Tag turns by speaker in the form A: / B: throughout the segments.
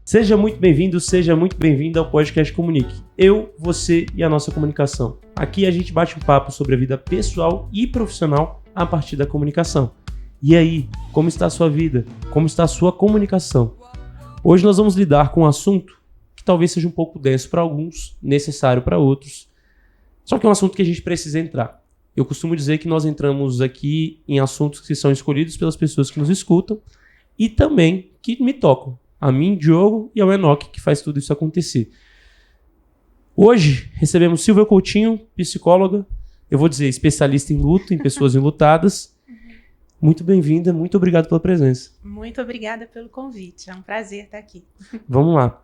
A: Seja muito bem-vindo, seja muito bem-vinda ao podcast Comunique. Eu, você e a nossa comunicação. Aqui a gente bate um papo sobre a vida pessoal e profissional a partir da comunicação. E aí, como está a sua vida? Como está a sua comunicação? Hoje nós vamos lidar com um assunto que talvez seja um pouco denso para alguns, necessário para outros. Só que é um assunto que a gente precisa entrar. Eu costumo dizer que nós entramos aqui em assuntos que são escolhidos pelas pessoas que nos escutam e também que me tocam. A mim, Diogo, e ao Enoque, que faz tudo isso acontecer. Hoje, recebemos Silvia Coutinho, psicóloga, eu vou dizer especialista em luto, em pessoas enlutadas. Muito bem-vinda, muito obrigado pela presença.
B: Muito obrigada pelo convite, é um prazer estar aqui.
A: Vamos lá.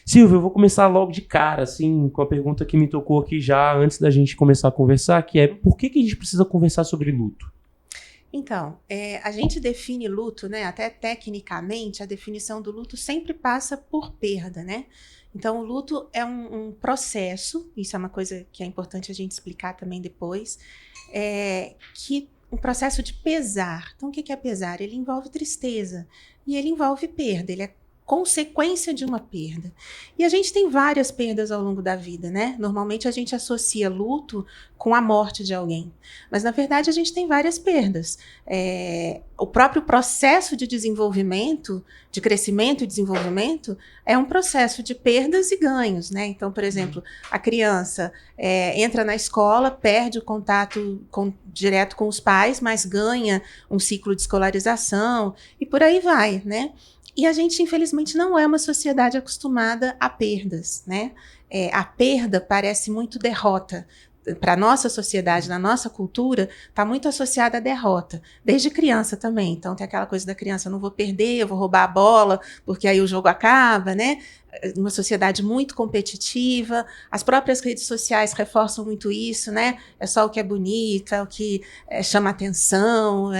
A: Silvia, eu vou começar logo de cara, assim, com a pergunta que me tocou aqui já antes da gente começar a conversar, que é por que a gente precisa conversar sobre luto?
B: Então, a gente define luto, né? Até tecnicamente, a definição do luto sempre passa por perda, né? Então, o luto é um processo, isso é uma coisa que é importante a gente explicar também depois, que um processo de pesar. Então, o que é pesar? Ele envolve tristeza e ele envolve perda, ele é consequência de uma perda. E a gente tem várias perdas ao longo da vida, né? Normalmente a gente associa luto com a morte de alguém, mas na verdade a gente tem várias perdas. O próprio processo de desenvolvimento, de crescimento e desenvolvimento, é um processo de perdas e ganhos, né? Então, por exemplo, a criança entra na escola, perde o contato direto com os pais, mas ganha um ciclo de escolarização e por aí vai, né? E a gente, infelizmente, não é uma sociedade acostumada a perdas, né? A perda parece muito derrota. Para a nossa sociedade, na nossa cultura, está muito associada à derrota. Desde criança também. Então, tem aquela coisa da criança, eu não vou perder, eu vou roubar a bola, porque aí o jogo acaba, né? Uma sociedade muito competitiva. As próprias redes sociais reforçam muito isso, né? É só o que é bonito, é o que chama atenção,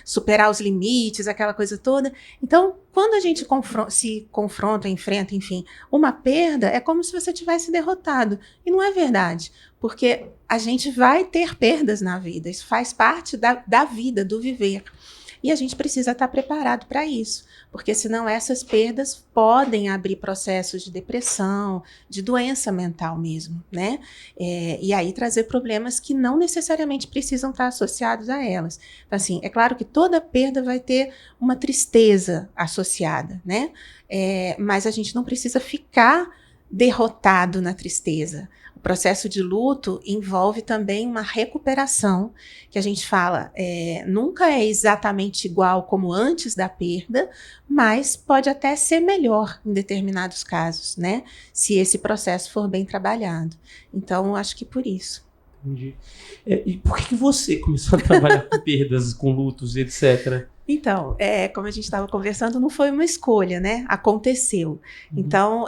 B: superar os limites, aquela coisa toda. Então, quando a gente se confronta, enfrenta, enfim, uma perda, é como se você tivesse derrotado. E não é verdade, porque a gente vai ter perdas na vida. Isso faz parte da vida, do viver. E a gente precisa estar preparado para isso, porque senão essas perdas podem abrir processos de depressão, de doença mental mesmo, né? E aí trazer problemas que não necessariamente precisam estar associados a elas. Então, assim, é claro que toda perda vai ter uma tristeza associada, né? Mas a gente não precisa ficar derrotado na tristeza. O processo de luto envolve também uma recuperação, que a gente fala, nunca é exatamente igual como antes da perda, mas pode até ser melhor em determinados casos, né? Se esse processo for bem trabalhado. Então, acho que por isso.
A: Entendi. E por que você começou a trabalhar com perdas, com lutos, etc.?
B: Então, como a gente estava conversando, não foi uma escolha, né? Aconteceu. Então,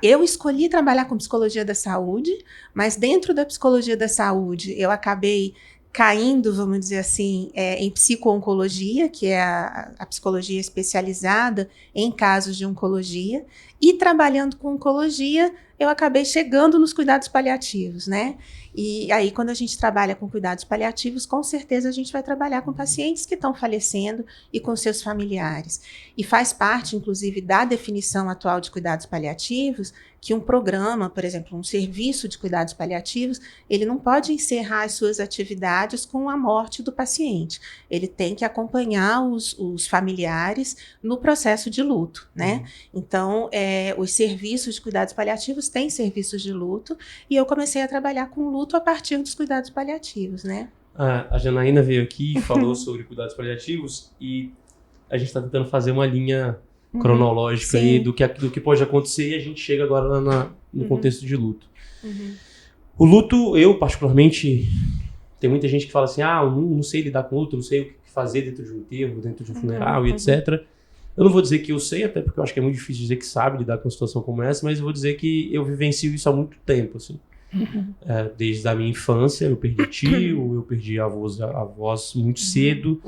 B: eu escolhi trabalhar com psicologia da saúde, mas dentro da psicologia da saúde eu acabei caindo, vamos dizer assim, em psico-oncologia, que é a psicologia especializada em casos de oncologia, e trabalhando com oncologia eu acabei chegando nos cuidados paliativos, né? E aí, quando a gente trabalha com cuidados paliativos, com certeza a gente vai trabalhar com pacientes que estão falecendo e com seus familiares. E faz parte, inclusive, da definição atual de cuidados paliativos, que um programa, por exemplo, um serviço de cuidados paliativos, ele não pode encerrar as suas atividades com a morte do paciente. Ele tem que acompanhar os familiares no processo de luto, né? Então, os serviços de cuidados paliativos têm serviços de luto, e eu comecei a trabalhar com luto a partir dos cuidados paliativos, né?
A: A Janaína veio aqui e falou sobre cuidados paliativos e a gente está tentando fazer uma linha cronológica aí do que pode acontecer, e a gente chega agora no contexto de luto. O luto, eu particularmente, tem muita gente que fala assim, não sei lidar com luto, não sei o que fazer dentro de um enterro, dentro de um funeral e etc. Eu não vou dizer que eu sei, até porque eu acho que é muito difícil dizer que sabe lidar com uma situação como essa, mas eu vou dizer que eu vivencio isso há muito tempo, assim. Desde a minha infância, eu perdi tio, eu perdi avós muito cedo,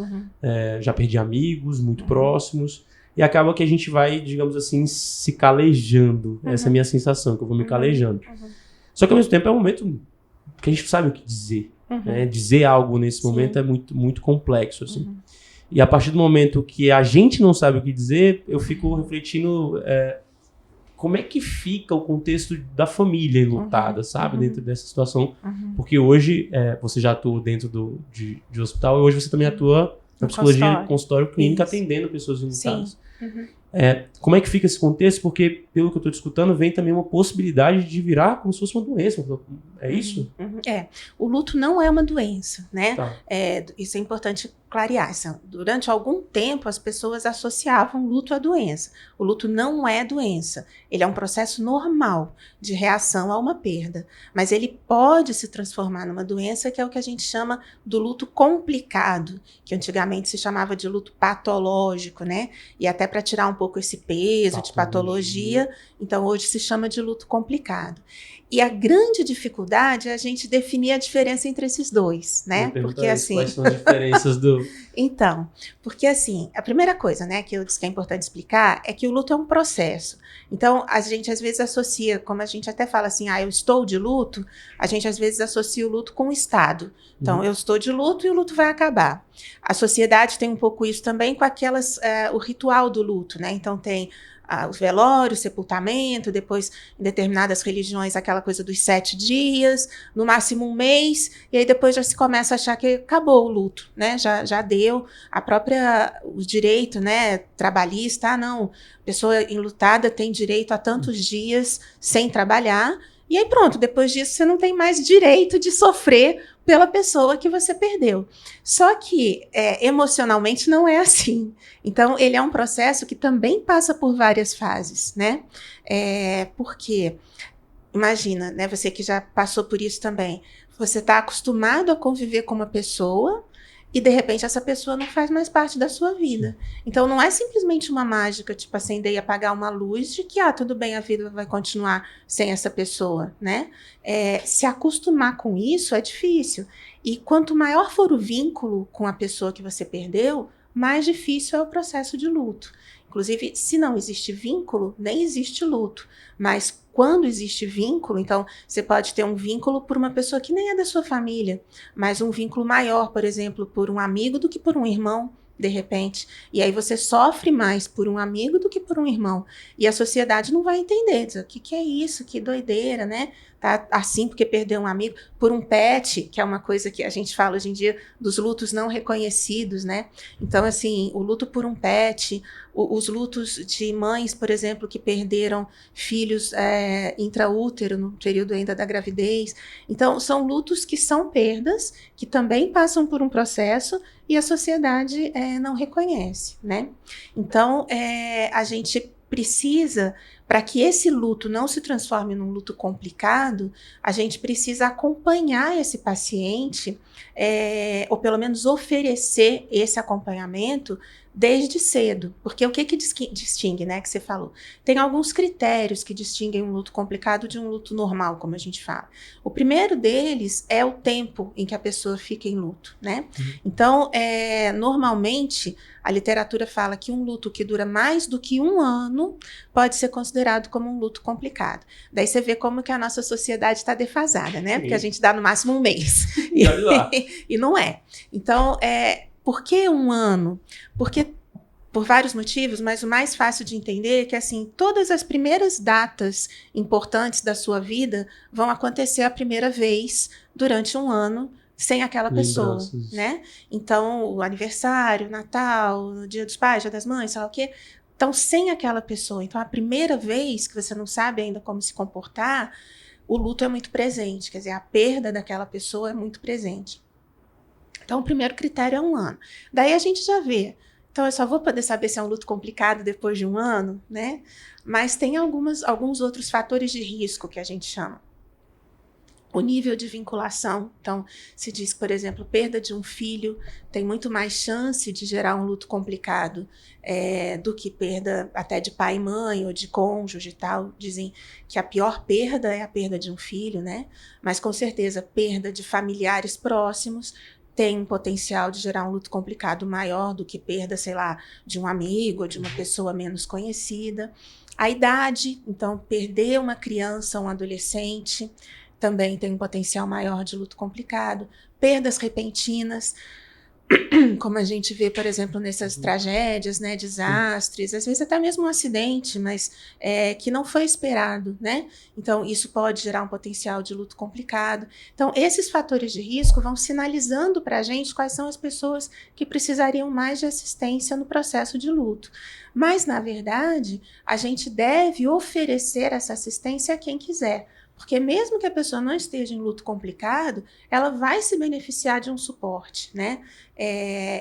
A: já perdi amigos muito próximos, e acaba que a gente vai, digamos assim, se calejando. Essa é a minha sensação, que eu vou me calejando. Só que ao mesmo tempo é um momento que a gente sabe o que dizer. Né? Dizer algo nesse momento é muito, muito complexo, assim. E a partir do momento que a gente não sabe o que dizer, eu fico refletindo como é que fica o contexto da família enlutada, sabe? Dentro dessa situação. Porque hoje você já atua dentro de hospital e hoje você também atua na psicologia, consultório clínico, atendendo pessoas enlutadas. Como é que fica esse contexto? Porque, pelo que eu estou escutando, vem também uma possibilidade de virar como se fosse uma doença. É isso?
B: O luto não é uma doença, né?
A: Tá.
B: Isso é importante clarear. Durante algum tempo, as pessoas associavam luto à doença. O luto não é doença. Ele é um processo normal de reação a uma perda. Mas ele pode se transformar numa doença, que é o que a gente chama do luto complicado, que antigamente se chamava de luto patológico, né? E até para tirar um pouco esse peso de patologia, então hoje se chama de luto complicado. E a grande dificuldade é a gente definir a diferença entre esses dois, né? Porque assim,
A: quais são as diferenças do...
B: Então, porque assim, a primeira coisa, né, que eu disse que é importante explicar é que o luto é um processo. Então, a gente às vezes associa, como a gente até fala assim, eu estou de luto, a gente às vezes associa o luto com o estado. Então, eu estou de luto e o luto vai acabar. A sociedade tem um pouco isso também com o ritual do luto, né? Então, tem o velório, o sepultamento, depois, em determinadas religiões, aquela coisa dos 7 dias, no máximo 1 mês, e aí depois já se começa a achar que acabou o luto, né? Já deu o direito, né, trabalhista, não, pessoa enlutada tem direito a tantos dias sem trabalhar, e aí pronto, depois disso você não tem mais direito de sofrer pela pessoa que você perdeu. Só que emocionalmente não é assim. Então, ele é um processo que também passa por várias fases, né? Porque, imagina, né, você que já passou por isso também, você está acostumado a conviver com uma pessoa e, de repente, essa pessoa não faz mais parte da sua vida. Então, não é simplesmente uma mágica, tipo, acender e apagar uma luz de que, tudo bem, a vida vai continuar sem essa pessoa, né? Se acostumar com isso é difícil. E quanto maior for o vínculo com a pessoa que você perdeu, mais difícil é o processo de luto. Inclusive, se não existe vínculo, nem existe luto. Mas quando existe vínculo, então você pode ter um vínculo por uma pessoa que nem é da sua família, mas um vínculo maior, por exemplo, por um amigo do que por um irmão, de repente. E aí você sofre mais por um amigo do que por um irmão. E a sociedade não vai entender, dizer, o que é isso? Que doideira, né? Tá assim porque perdeu um amigo, por um pet, que é uma coisa que a gente fala hoje em dia dos lutos não reconhecidos, né? Então, assim, o luto por um pet, os lutos de mães, por exemplo, que perderam filhos intraútero no período ainda da gravidez. Então, são lutos que são perdas, que também passam por um processo e a sociedade não reconhece, né? Então, a gente precisa, para que esse luto não se transforme num luto complicado, a gente precisa acompanhar esse paciente, ou pelo menos oferecer esse acompanhamento desde cedo. Porque o que distingue, né, que você falou? Tem alguns critérios que distinguem um luto complicado de um luto normal, como a gente fala. O primeiro deles é o tempo em que a pessoa fica em luto, né? Então, normalmente, a literatura fala que um luto que dura mais do que 1 ano pode ser considerado como um luto complicado. Daí você vê como que a nossa sociedade está defasada, né? Porque a gente dá no máximo 1 mês. E não é. Então, por que 1 ano? Porque por vários motivos, mas o mais fácil de entender é que, assim, todas as primeiras datas importantes da sua vida vão acontecer a primeira vez durante 1 ano sem aquela pessoa, né? Então, o aniversário, o Natal, o Dia dos Pais, Dia das Mães, sei lá o quê. Então, sem aquela pessoa. Então, a primeira vez que você não sabe ainda como se comportar, o luto é muito presente. Quer dizer, a perda daquela pessoa é muito presente. Então, o primeiro critério é 1 ano. Daí a gente já vê. Então, eu só vou poder saber se é um luto complicado depois de 1 ano, né? Mas tem alguns outros fatores de risco que a gente chama. O nível de vinculação. Então, se diz que, por exemplo, perda de um filho tem muito mais chance de gerar um luto complicado do que perda até de pai e mãe ou de cônjuge e tal. Dizem que a pior perda é a perda de um filho, né? Mas, com certeza, perda de familiares próximos tem um potencial de gerar um luto complicado maior do que perda, sei lá, de um amigo ou de uma pessoa menos conhecida. A idade, então, perder uma criança ou um adolescente também tem um potencial maior de luto complicado. Perdas repentinas. como a gente vê, por exemplo, nessas tragédias, né, desastres, às vezes até mesmo um acidente, mas que não foi esperado, né? Então, isso pode gerar um potencial de luto complicado. Então, esses fatores de risco vão sinalizando para a gente quais são as pessoas que precisariam mais de assistência no processo de luto. Mas, na verdade, a gente deve oferecer essa assistência a quem quiser. Porque mesmo que a pessoa não esteja em luto complicado, ela vai se beneficiar de um suporte, né?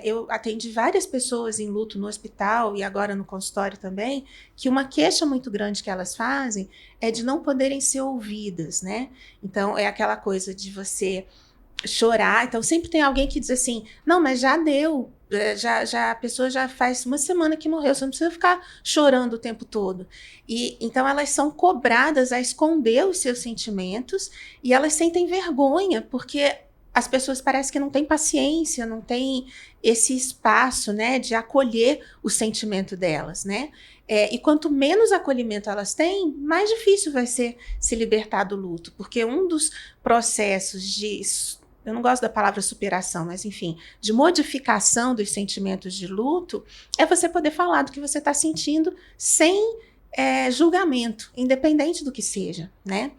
B: Eu atendi várias pessoas em luto no hospital e agora no consultório também, que uma queixa muito grande que elas fazem é de não poderem ser ouvidas, né? Então, é aquela coisa de você chorar. Então, sempre tem alguém que diz assim, não, mas já deu, a pessoa já faz uma semana que morreu, você não precisa ficar chorando o tempo todo. E então elas são cobradas a esconder os seus sentimentos e elas sentem vergonha, porque as pessoas parecem que não têm paciência, não têm esse espaço, né, de acolher o sentimento delas, né? E quanto menos acolhimento elas têm, mais difícil vai ser se libertar do luto, porque um dos processos de, eu não gosto da palavra superação, mas enfim, de modificação dos sentimentos de luto, é você poder falar do que você está sentindo sem julgamento, independente do que seja, né?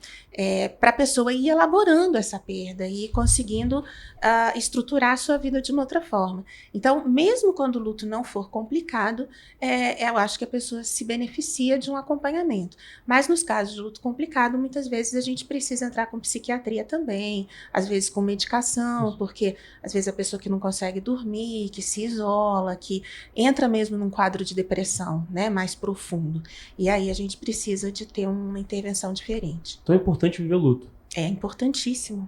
B: Para a pessoa ir elaborando essa perda e ir conseguindo estruturar a sua vida de uma outra forma. Então, mesmo quando o luto não for complicado, eu acho que a pessoa se beneficia de um acompanhamento. Mas nos casos de luto complicado, muitas vezes a gente precisa entrar com psiquiatria também, às vezes com medicação, porque às vezes a pessoa que não consegue dormir, que se isola, que entra mesmo num quadro de depressão, né, mais profundo. E aí a gente precisa de ter uma intervenção diferente.
A: Então é importante viver o luto.
B: É importantíssimo.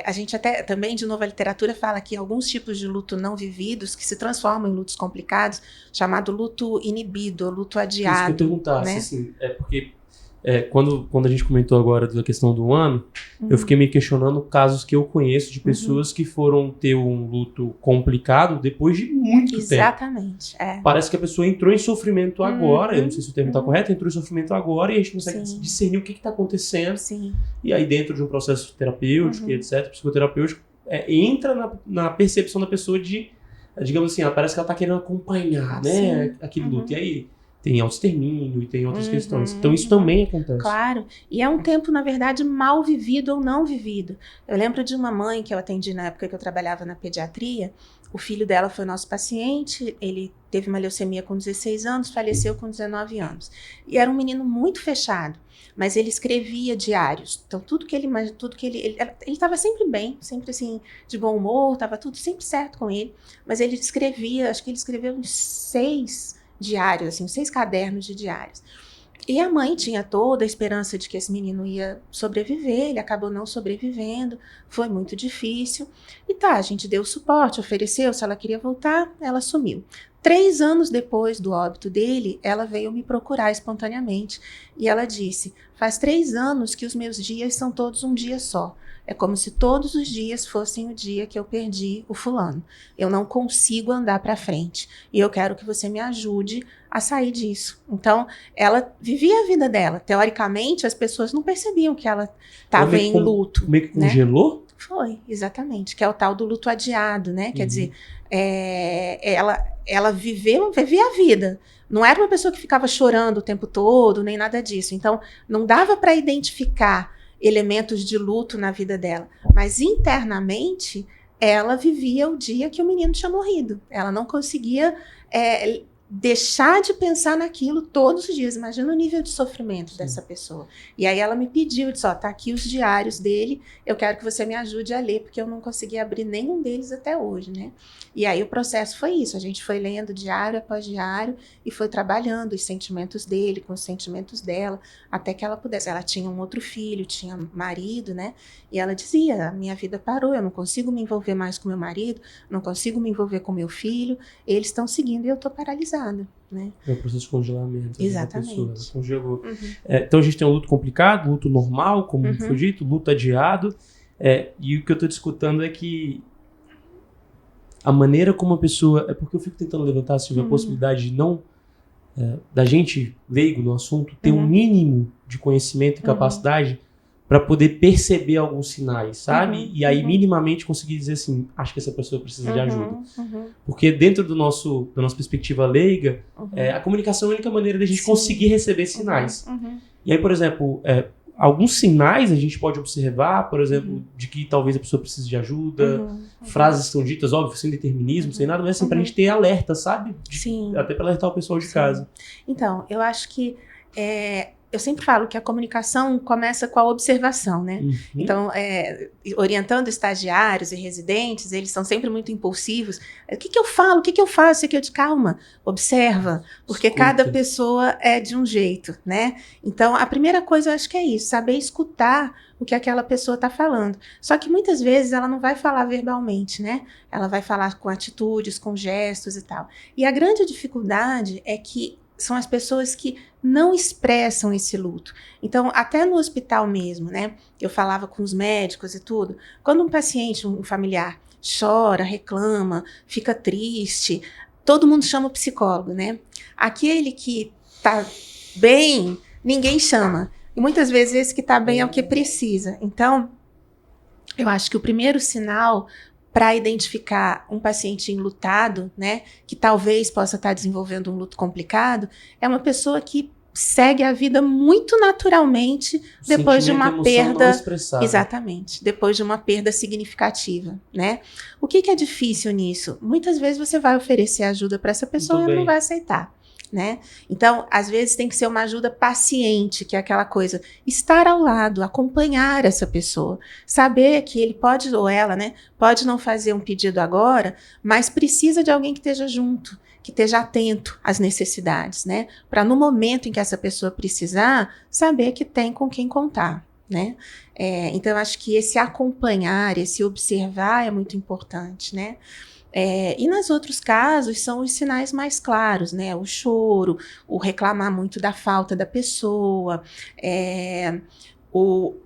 B: A gente até, também, de novo, a literatura fala que alguns tipos de luto não vividos, que se transformam em lutos complicados, chamado luto inibido, luto adiado.
A: Isso que eu perguntasse,
B: né?
A: Assim, porque quando a gente comentou agora da questão do ano, eu fiquei me questionando casos que eu conheço de pessoas que foram ter um luto complicado depois de muito tempo.
B: Exatamente.
A: Parece que a pessoa entrou em sofrimento agora, eu não sei se o termo está correto, entrou em sofrimento agora e a gente consegue discernir o que está acontecendo.
B: Sim.
A: E aí dentro de um processo terapêutico, etc., psicoterapêutico, entra na percepção da pessoa de, digamos assim, parece que ela está querendo acompanhar, né, aquele luto. E aí tem autoextermínio e tem outras questões. Então isso também acontece.
B: Claro. E é um tempo, na verdade, mal vivido ou não vivido. Eu lembro de uma mãe que eu atendi na época que eu trabalhava na pediatria. O filho dela foi nosso paciente, ele teve uma leucemia com 16 anos, faleceu com 19 anos. E era um menino muito fechado, mas ele escrevia diários. Então, tudo que ele estava sempre bem, sempre assim, de bom humor, estava tudo sempre certo com ele. Mas ele escrevia, acho que ele escreveu uns 6 diários, assim, 6 cadernos de diários. E a mãe tinha toda a esperança de que esse menino ia sobreviver, ele acabou não sobrevivendo, foi muito difícil. E a gente deu suporte, ofereceu, se ela queria voltar, ela sumiu. 3 anos depois do óbito dele, ela veio me procurar espontaneamente e ela disse, faz 3 anos que os meus dias são todos um dia só. É como se todos os dias fossem o dia que eu perdi o fulano. Eu não consigo andar para frente. E eu quero que você me ajude a sair disso. Então, ela vivia a vida dela. Teoricamente, as pessoas não percebiam que ela estava em luto.
A: Meio que congelou?
B: Né? Foi, exatamente. Que é o tal do luto adiado, né? Quer dizer, ela vivia a vida. Não era uma pessoa que ficava chorando o tempo todo, nem nada disso. Então, não dava para identificar elementos de luto na vida dela, mas internamente ela vivia o dia que o menino tinha morrido. Ela não conseguia deixar de pensar naquilo todos os dias. Imagina o nível de sofrimento dessa pessoa. E aí ela me pediu, disse, tá aqui os diários dele, eu quero que você me ajude a ler, porque eu não consegui abrir nenhum deles até hoje, né? E aí o processo foi isso, a gente foi lendo diário após diário e foi trabalhando os sentimentos dele com os sentimentos dela, até que ela pudesse. Ela tinha um outro filho, tinha marido, né? E ela dizia, a minha vida parou, eu não consigo me envolver mais com meu marido, não consigo me envolver com meu filho, eles estão seguindo e eu tô paralisada. Né?
A: É o processo de congelamento.
B: Exatamente.
A: Da pessoa, congelou. Então a gente tem um luto complicado, luto normal, como foi dito, luto adiado. E o que eu estou discutindo é que a maneira como a pessoa... É porque eu fico tentando levantar assim, a possibilidade de não... da gente, leigo no assunto, ter um mínimo de conhecimento e capacidade para poder perceber alguns sinais, sabe? E aí,
B: uhum.
A: minimamente, conseguir dizer assim, acho que essa pessoa precisa de ajuda.
B: Uhum.
A: Porque dentro da nossa perspectiva leiga,
B: Uhum.
A: a comunicação é a única maneira da gente
B: Sim.
A: conseguir receber sinais.
B: Uhum.
A: E aí, por exemplo, alguns sinais a gente pode observar, por exemplo,
B: Uhum.
A: de que talvez a pessoa precise de ajuda,
B: Uhum.
A: frases estão ditas, óbvio, sem determinismo, sem nada, mas assim, pra gente ter alerta, sabe?
B: Sim.
A: Até pra alertar o pessoal de
B: Sim.
A: casa.
B: Então, eu acho que eu sempre falo que a comunicação começa com a observação, né?
A: Uhum.
B: Então, orientando estagiários e residentes, eles são sempre muito impulsivos. O que eu falo? O que eu faço? Aqui eu de calma, observa, porque
A: Escuta.
B: cada pessoa é de um jeito, né? Então, a primeira coisa eu acho que é isso, saber escutar o que aquela pessoa está falando. Só que muitas vezes ela não vai falar verbalmente, né? Ela vai falar com atitudes, com gestos e tal. E a grande dificuldade é que são as pessoas que não expressam esse luto. Então, até no hospital mesmo, né? Eu falava com os médicos e tudo. Quando um paciente, um familiar, chora, reclama, fica triste, todo mundo chama o psicólogo, né? Aquele que tá bem, ninguém chama. E muitas vezes esse que tá bem é o que precisa. Então, eu acho que o primeiro sinal para identificar um paciente enlutado, né, que talvez possa estar desenvolvendo um luto complicado, é uma pessoa que segue a vida muito naturalmente depois de uma perda. Exatamente, depois de uma perda significativa, né? O que é difícil nisso? Muitas vezes você vai oferecer ajuda para essa pessoa e ela não vai aceitar. Né? Então, às vezes tem que ser uma ajuda paciente, que é aquela coisa, estar ao lado, acompanhar essa pessoa, saber que ele pode, ou ela, né, pode não fazer um pedido agora, mas precisa de alguém que esteja junto, que esteja atento às necessidades, né? Para no momento em que essa pessoa precisar, saber que tem com quem contar. Né? Então, eu acho que esse acompanhar, esse observar é muito importante, né? E nos outros casos são os sinais mais claros, né? O choro, o reclamar muito da falta da pessoa,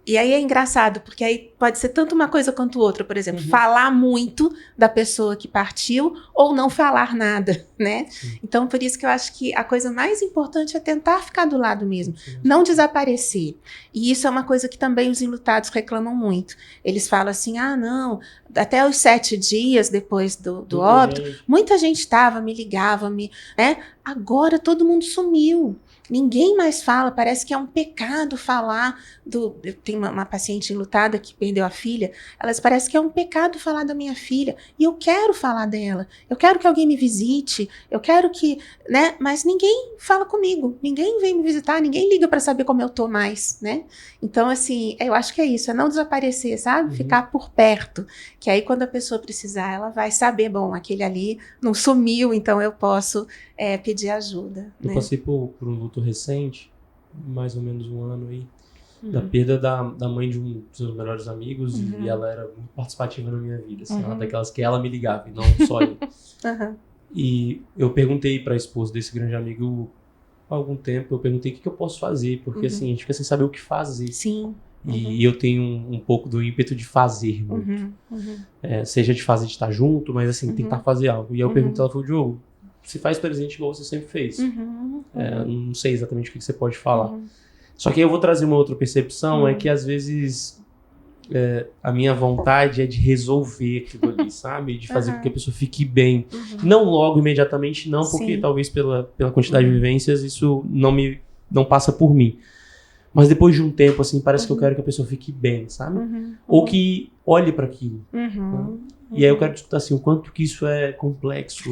B: e aí é engraçado, porque aí pode ser tanto uma coisa quanto outra, por exemplo, falar muito da pessoa que partiu ou não falar nada, né? Sim. Então, por isso que eu acho que a coisa mais importante é tentar ficar do lado mesmo, não desaparecer. E isso é uma coisa que também os enlutados reclamam muito. Eles falam assim, não, até os 7 dias depois do óbito, muita gente estava, me ligava, né? Agora todo mundo sumiu. Ninguém mais fala, parece que é um pecado falar eu tenho uma paciente enlutada que perdeu a filha, elas parece que é um pecado falar da minha filha, e eu quero falar dela, eu quero que alguém me visite, eu quero que, né, mas ninguém fala comigo, ninguém vem me visitar, ninguém liga para saber como eu tô mais, né? Então, assim, eu acho que é isso, é não desaparecer, sabe? Ficar por perto, que aí quando a pessoa precisar, ela vai saber, bom, aquele ali não sumiu, então eu posso pedir ajuda.
A: Eu passei por um luto recente, mais ou menos um ano aí, da perda da mãe de um dos meus melhores amigos, e ela era muito participativa na minha vida, assim, ela daquelas que ela me ligava, e não só eu. E eu perguntei para a esposa desse grande amigo há algum tempo, eu perguntei o que eu posso fazer, porque assim, a gente fica sem saber o que fazer.
B: Sim.
A: E eu tenho um pouco do ímpeto de fazer muito. Seja de fazer de estar junto, mas assim, tentar fazer algo. E aí eu perguntei, ela falou, Diogo, você faz presente igual você sempre fez. Não sei exatamente o que você pode falar. Só que aí eu vou trazer uma outra percepção, é que às vezes a minha vontade é de resolver aquilo ali, sabe? De fazer com que a pessoa fique bem. Não logo, imediatamente, não, porque talvez pela quantidade de vivências isso não passa por mim. Mas depois de um tempo, assim, parece que eu quero que a pessoa fique bem, sabe? Ou que olhe para aquilo. Né? E aí eu quero discutir assim, o quanto que isso é complexo.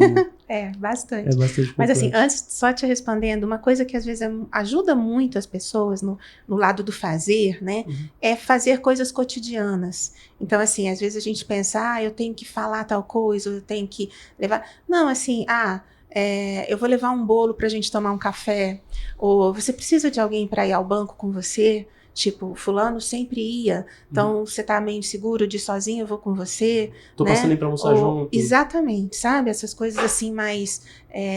B: Bastante.
A: É bastante complexo.
B: Mas assim, antes, só te respondendo, uma coisa que às vezes ajuda muito as pessoas no lado do fazer, né? É fazer coisas cotidianas. Então, assim, às vezes a gente pensa, eu tenho que falar tal coisa, eu tenho que levar... Não, assim, eu vou levar um bolo pra gente tomar um café, ou você precisa de alguém para ir ao banco com você? Tipo, fulano sempre ia, então você tá meio inseguro de ir sozinho, eu vou com você.
A: Tô passando aí pra almoçar junto.
B: Exatamente, sabe? Essas coisas assim mais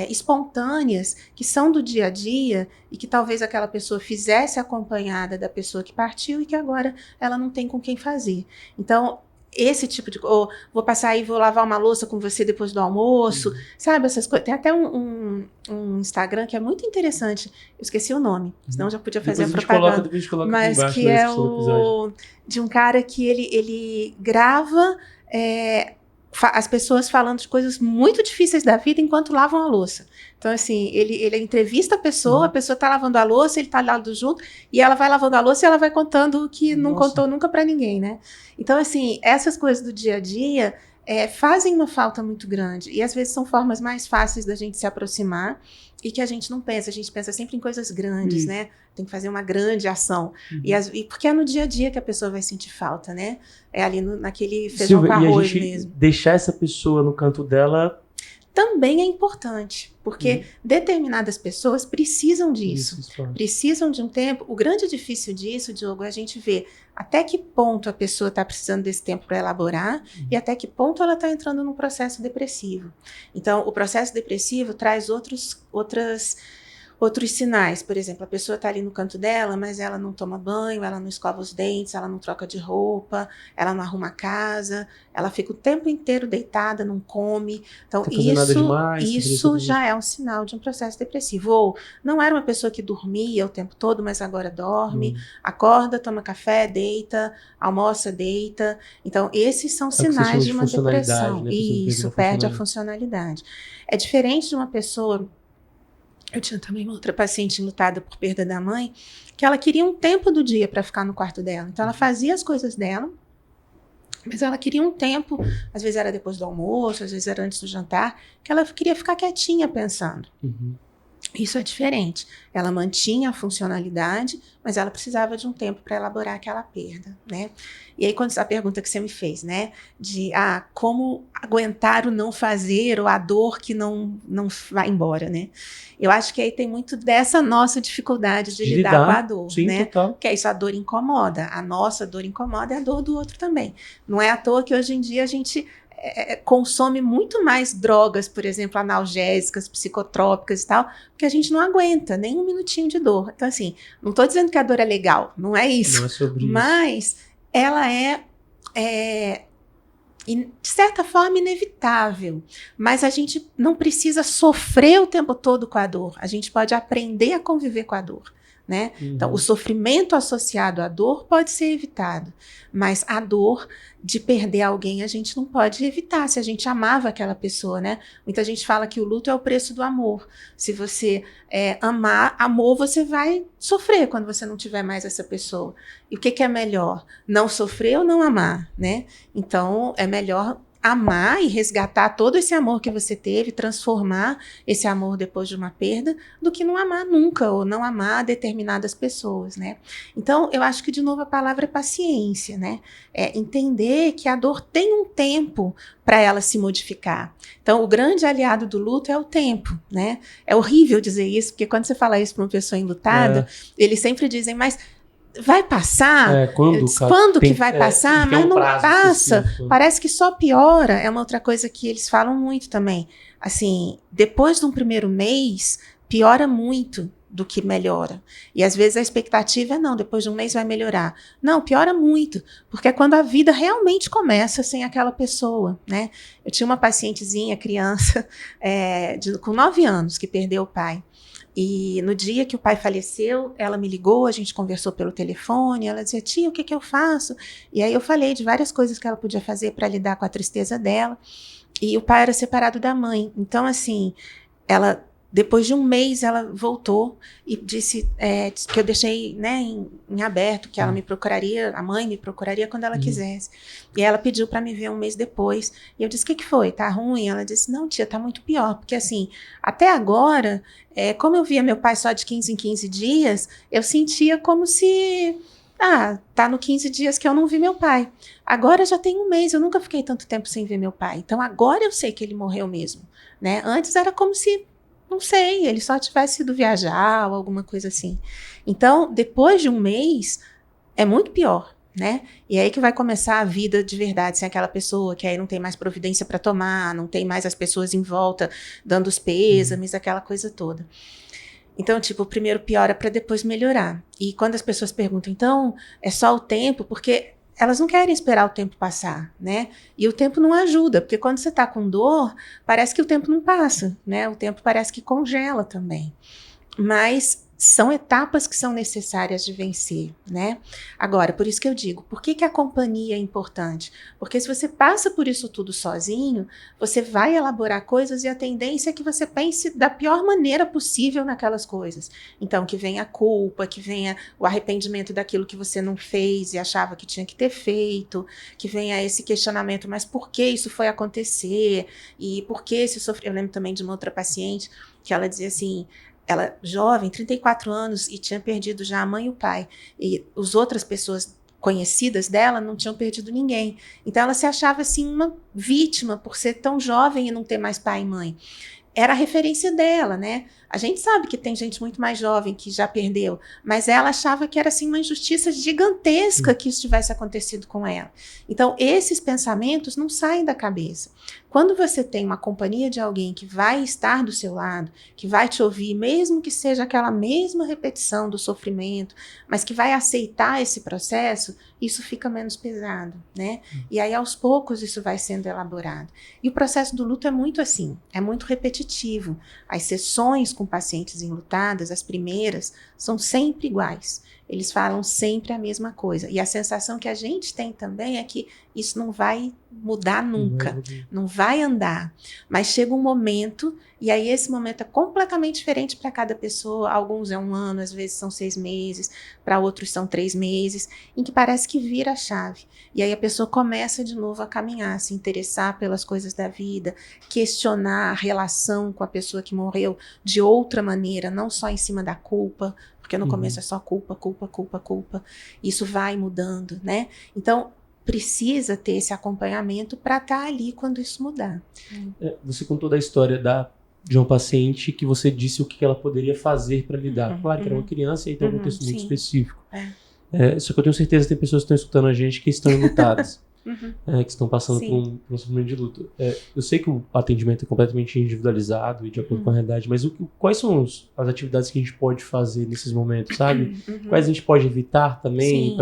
B: espontâneas, que são do dia a dia, e que talvez aquela pessoa fizesse acompanhada da pessoa que partiu e que agora ela não tem com quem fazer. Então, esse tipo de... Ou vou passar aí, vou lavar uma louça com você depois do almoço, sabe? Essas coisas. Tem até um Instagram que é muito interessante. Eu esqueci o nome, senão já podia fazer
A: Depois
B: a propaganda.
A: depois a gente coloca
B: Mas
A: aqui embaixo
B: que
A: na
B: é
A: descrição do episódio.
B: de um cara que ele grava as pessoas falando de coisas muito difíceis da vida enquanto lavam a louça. Então, assim, ele entrevista a pessoa tá lavando a louça, ele tá lá junto, e ela vai lavando a louça e ela vai contando o que não contou nunca para ninguém, né? Então, assim, essas coisas do dia a dia fazem uma falta muito grande. E, às vezes, são formas mais fáceis da gente se aproximar e que a gente não pensa. A gente pensa sempre em coisas grandes, né? Tem que fazer uma grande ação. E porque é no dia a dia que a pessoa vai sentir falta, né? É ali naquele feijão com arroz mesmo.
A: Deixar essa pessoa no canto dela
B: também é importante, porque determinadas pessoas precisam disso, precisam de um tempo. O grande difícil disso, Diogo, é a gente ver até que ponto a pessoa está precisando desse tempo para elaborar e até que ponto ela está entrando num processo depressivo. Então, o processo depressivo traz outros sinais. Por exemplo, a pessoa está ali no canto dela, mas ela não toma banho, ela não escova os dentes, ela não troca de roupa, ela não arruma a casa, ela fica o tempo inteiro deitada, não come. Então, isso já é um sinal de um processo depressivo. Ou não era uma pessoa que dormia o tempo todo, mas agora dorme, acorda, toma café, deita, almoça, deita. Então, esses são sinais de uma depressão.
A: Né?
B: Isso, perde a funcionalidade. É diferente de uma pessoa... Eu tinha também uma outra paciente enlutada por perda da mãe, que ela queria um tempo do dia para ficar no quarto dela. Então, ela fazia as coisas dela, mas ela queria um tempo, às vezes era depois do almoço, às vezes era antes do jantar, que ela queria ficar quietinha pensando. Isso é diferente. Ela mantinha a funcionalidade, mas ela precisava de um tempo para elaborar aquela perda, né? E aí, quando a pergunta que você me fez, né? De como aguentar o não fazer ou a dor que não vai embora, né? Eu acho que aí tem muito dessa nossa dificuldade de lidar com a dor,
A: sim,
B: né?
A: Total.
B: Que isso, a dor incomoda. A nossa dor incomoda e a dor do outro também. Não é à toa que hoje em dia a gente consome muito mais drogas, por exemplo, analgésicas, psicotrópicas e tal, porque a gente não aguenta nem um minutinho de dor. Então, assim, não estou dizendo que a dor é legal, não é isso.
A: Não é sobre
B: mas
A: isso.
B: Ela de certa forma, inevitável. Mas a gente não precisa sofrer o tempo todo com a dor. A gente pode aprender a conviver com a dor, né? Então, o sofrimento associado à dor pode ser evitado, mas a dor de perder alguém a gente não pode evitar, se a gente amava aquela pessoa, né? Muita gente fala que o luto é o preço do amor. Se você amor, você vai sofrer quando você não tiver mais essa pessoa. E o que é melhor? Não sofrer ou não amar, né? Então, é melhor amar e resgatar todo esse amor que você teve, transformar esse amor depois de uma perda, do que não amar nunca, ou não amar determinadas pessoas, né? Então, eu acho que, de novo, a palavra é paciência, né? É entender que a dor tem um tempo para ela se modificar. Então, o grande aliado do luto é o tempo, né? É horrível dizer isso, porque quando você fala isso para uma pessoa enlutada, eles sempre dizem, mas... vai passar? Quando que vai passar? Mas não passa. Parece que só piora. É uma outra coisa que eles falam muito também. Assim, depois de um primeiro mês, piora muito do que melhora. E às vezes a expectativa é não, depois de um mês vai melhorar. Não, piora muito, porque é quando a vida realmente começa sem aquela pessoa, né? Eu tinha uma pacientezinha, criança, com 9 anos, que perdeu o pai. E no dia que o pai faleceu, ela me ligou, a gente conversou pelo telefone, ela dizia, tia, o que eu faço? E aí eu falei de várias coisas que ela podia fazer para lidar com a tristeza dela, e o pai era separado da mãe. Então, assim, depois de um mês, ela voltou e disse que eu deixei, né, em aberto, que ela me procuraria, a mãe me procuraria quando ela quisesse. E ela pediu para me ver um mês depois. E eu disse, o que foi? Tá ruim? Ela disse, não, tia, tá muito pior. Porque, assim, até agora, como eu via meu pai só de 15 em 15 dias, eu sentia como se... tá no 15 dias que eu não vi meu pai. Agora já tem um mês, eu nunca fiquei tanto tempo sem ver meu pai. Então, agora eu sei que ele morreu mesmo, né? Antes era como se... não sei, ele só tivesse ido viajar ou alguma coisa assim. Então, depois de um mês, é muito pior, né? E aí que vai começar a vida de verdade, sem aquela pessoa que aí não tem mais providência para tomar, não tem mais as pessoas em volta dando os pêsames, aquela coisa toda. Então, tipo, primeiro piora para depois melhorar. E quando as pessoas perguntam, então, é só o tempo? Porque elas não querem esperar o tempo passar, né? E o tempo não ajuda, porque quando você está com dor, parece que o tempo não passa, né? O tempo parece que congela também. Mas são etapas que são necessárias de vencer, né? Agora, por isso que eu digo, por que a companhia é importante? Porque se você passa por isso tudo sozinho, você vai elaborar coisas e a tendência é que você pense da pior maneira possível naquelas coisas. Então, que venha a culpa, que venha o arrependimento daquilo que você não fez e achava que tinha que ter feito, que venha esse questionamento, mas por que isso foi acontecer? E por que esse sofrimento? Eu lembro também de uma outra paciente que ela dizia assim, ela jovem, 34 anos, e tinha perdido já a mãe e o pai. E as outras pessoas conhecidas dela não tinham perdido ninguém. Então ela se achava assim uma vítima por ser tão jovem e não ter mais pai e mãe. Era a referência dela, né? A gente sabe que tem gente muito mais jovem que já perdeu, mas ela achava que era assim uma injustiça gigantesca que isso tivesse acontecido com ela. Então, esses pensamentos não saem da cabeça. Quando você tem uma companhia de alguém que vai estar do seu lado, que vai te ouvir, mesmo que seja aquela mesma repetição do sofrimento, mas que vai aceitar esse processo, isso fica menos pesado, né? E aí, aos poucos, isso vai sendo elaborado. E o processo do luto é muito assim, é muito repetitivo. As sessões com pacientes enlutadas, as primeiras, são sempre iguais. Eles falam sempre a mesma coisa. E a sensação que a gente tem também é que isso não vai mudar nunca, não vai andar. Mas chega um momento, e aí esse momento é completamente diferente para cada pessoa. Alguns é 1 ano, às vezes são 6 meses, para outros são 3 meses, em que parece que vira a chave. E aí a pessoa começa de novo a caminhar, se interessar pelas coisas da vida, questionar a relação com a pessoa que morreu de outra maneira, não só em cima da culpa, porque no começo é só culpa, culpa, culpa, culpa. Isso vai mudando, né? Então, precisa ter esse acompanhamento para estar ali quando isso mudar.
A: Você contou da história de uma paciente que você disse o que ela poderia fazer para lidar. Claro que era uma criança e aí tem um contexto muito específico. Só que eu tenho certeza que tem pessoas que estão escutando a gente que estão enlutadas. Que estão passando por um sofrimento de luto. Eu sei que o atendimento é completamente individualizado e de acordo com a realidade, mas quais são as atividades que a gente pode fazer nesses momentos, sabe? Quais a gente pode evitar também,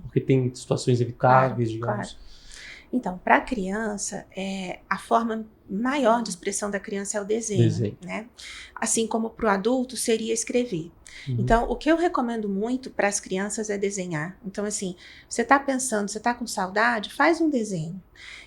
A: porque tem situações evitáveis, digamos.
B: Claro. Então, para a criança, a forma maior de expressão da criança é o desenho. Né? Assim como para o adulto seria escrever. Então, o que eu recomendo muito para as crianças é desenhar. Então, assim, você está pensando, você está com saudade, faz um desenho.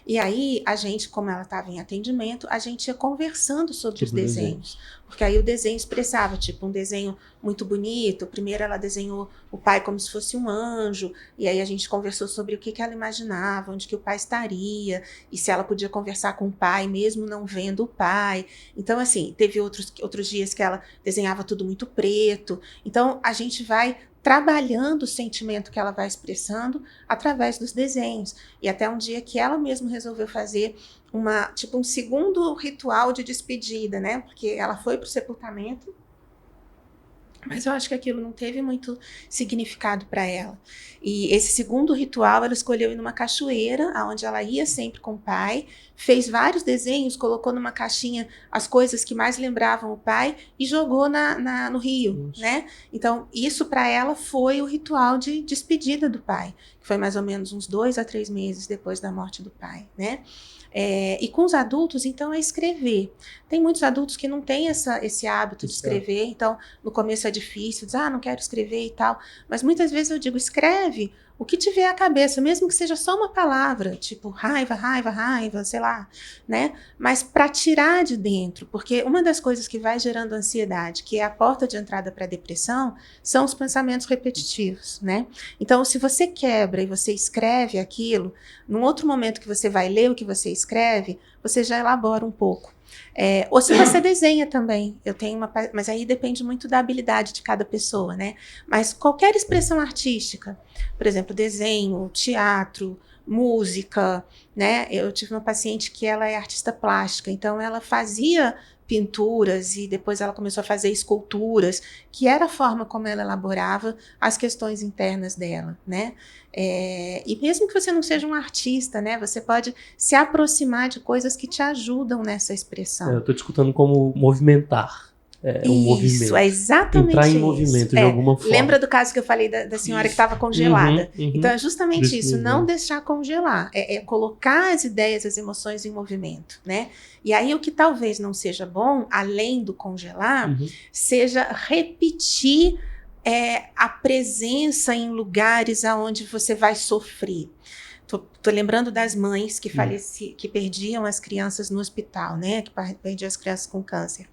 B: E aí, a gente, como ela estava em atendimento, a gente ia conversando sobre os desenhos. Porque aí o desenho expressava, tipo, um desenho muito bonito. Primeiro ela desenhou o pai como se fosse um anjo. E aí a gente conversou sobre o que ela imaginava, onde que o pai estaria. E se ela podia conversar com o pai, mesmo não vendo o pai. Então, assim, teve outros dias que ela desenhava tudo muito preto. Então, a gente vai trabalhando o sentimento que ela vai expressando através dos desenhos. E até um dia que ela mesma resolveu fazer um segundo ritual de despedida, né? Porque ela foi para o sepultamento, mas eu acho que aquilo não teve muito significado para ela. E esse segundo ritual, ela escolheu ir numa cachoeira, onde ela ia sempre com o pai, fez vários desenhos, colocou numa caixinha as coisas que mais lembravam o pai e jogou no rio, né? Então, isso para ela foi o ritual de despedida do pai, que foi mais ou menos uns 2 a 3 meses depois da morte do pai, né? E com os adultos, então, é escrever. Tem muitos adultos que não têm esse hábito de escrever, então, no começo é difícil, diz, não quero escrever e tal, mas muitas vezes eu digo, escreve o que te vier à cabeça, mesmo que seja só uma palavra, tipo raiva, raiva, raiva, sei lá, né? Mas para tirar de dentro, porque uma das coisas que vai gerando ansiedade, que é a porta de entrada para a depressão, são os pensamentos repetitivos, né? Então, se você quebra e você escreve aquilo, num outro momento que você vai ler o que você escreve, você já elabora um pouco. Ou se você desenha também, mas aí depende muito da habilidade de cada pessoa, né? Mas qualquer expressão artística, por exemplo, desenho, teatro, música, né? Eu tive uma paciente que ela é artista plástica, então ela fazia pinturas e depois ela começou a fazer esculturas, que era a forma como ela elaborava as questões internas dela, né? E mesmo que você não seja um artista, né? Você pode se aproximar de coisas que te ajudam nessa expressão.
A: Eu estou te escutando como movimentar. um movimento.
B: Isso, é exatamente
A: entrar em
B: isso.
A: movimento de alguma forma.
B: Lembra do caso que eu falei da senhora que estava congelada? Então é justamente isso,
A: mesmo.
B: não deixar congelar, é colocar as ideias, as emoções em movimento, né? E aí o que talvez não seja bom, além do congelar, seja repetir a presença em lugares aonde você vai sofrer. Tô lembrando das mães que que perdiam as crianças no hospital, né? Que perdiam as crianças com câncer.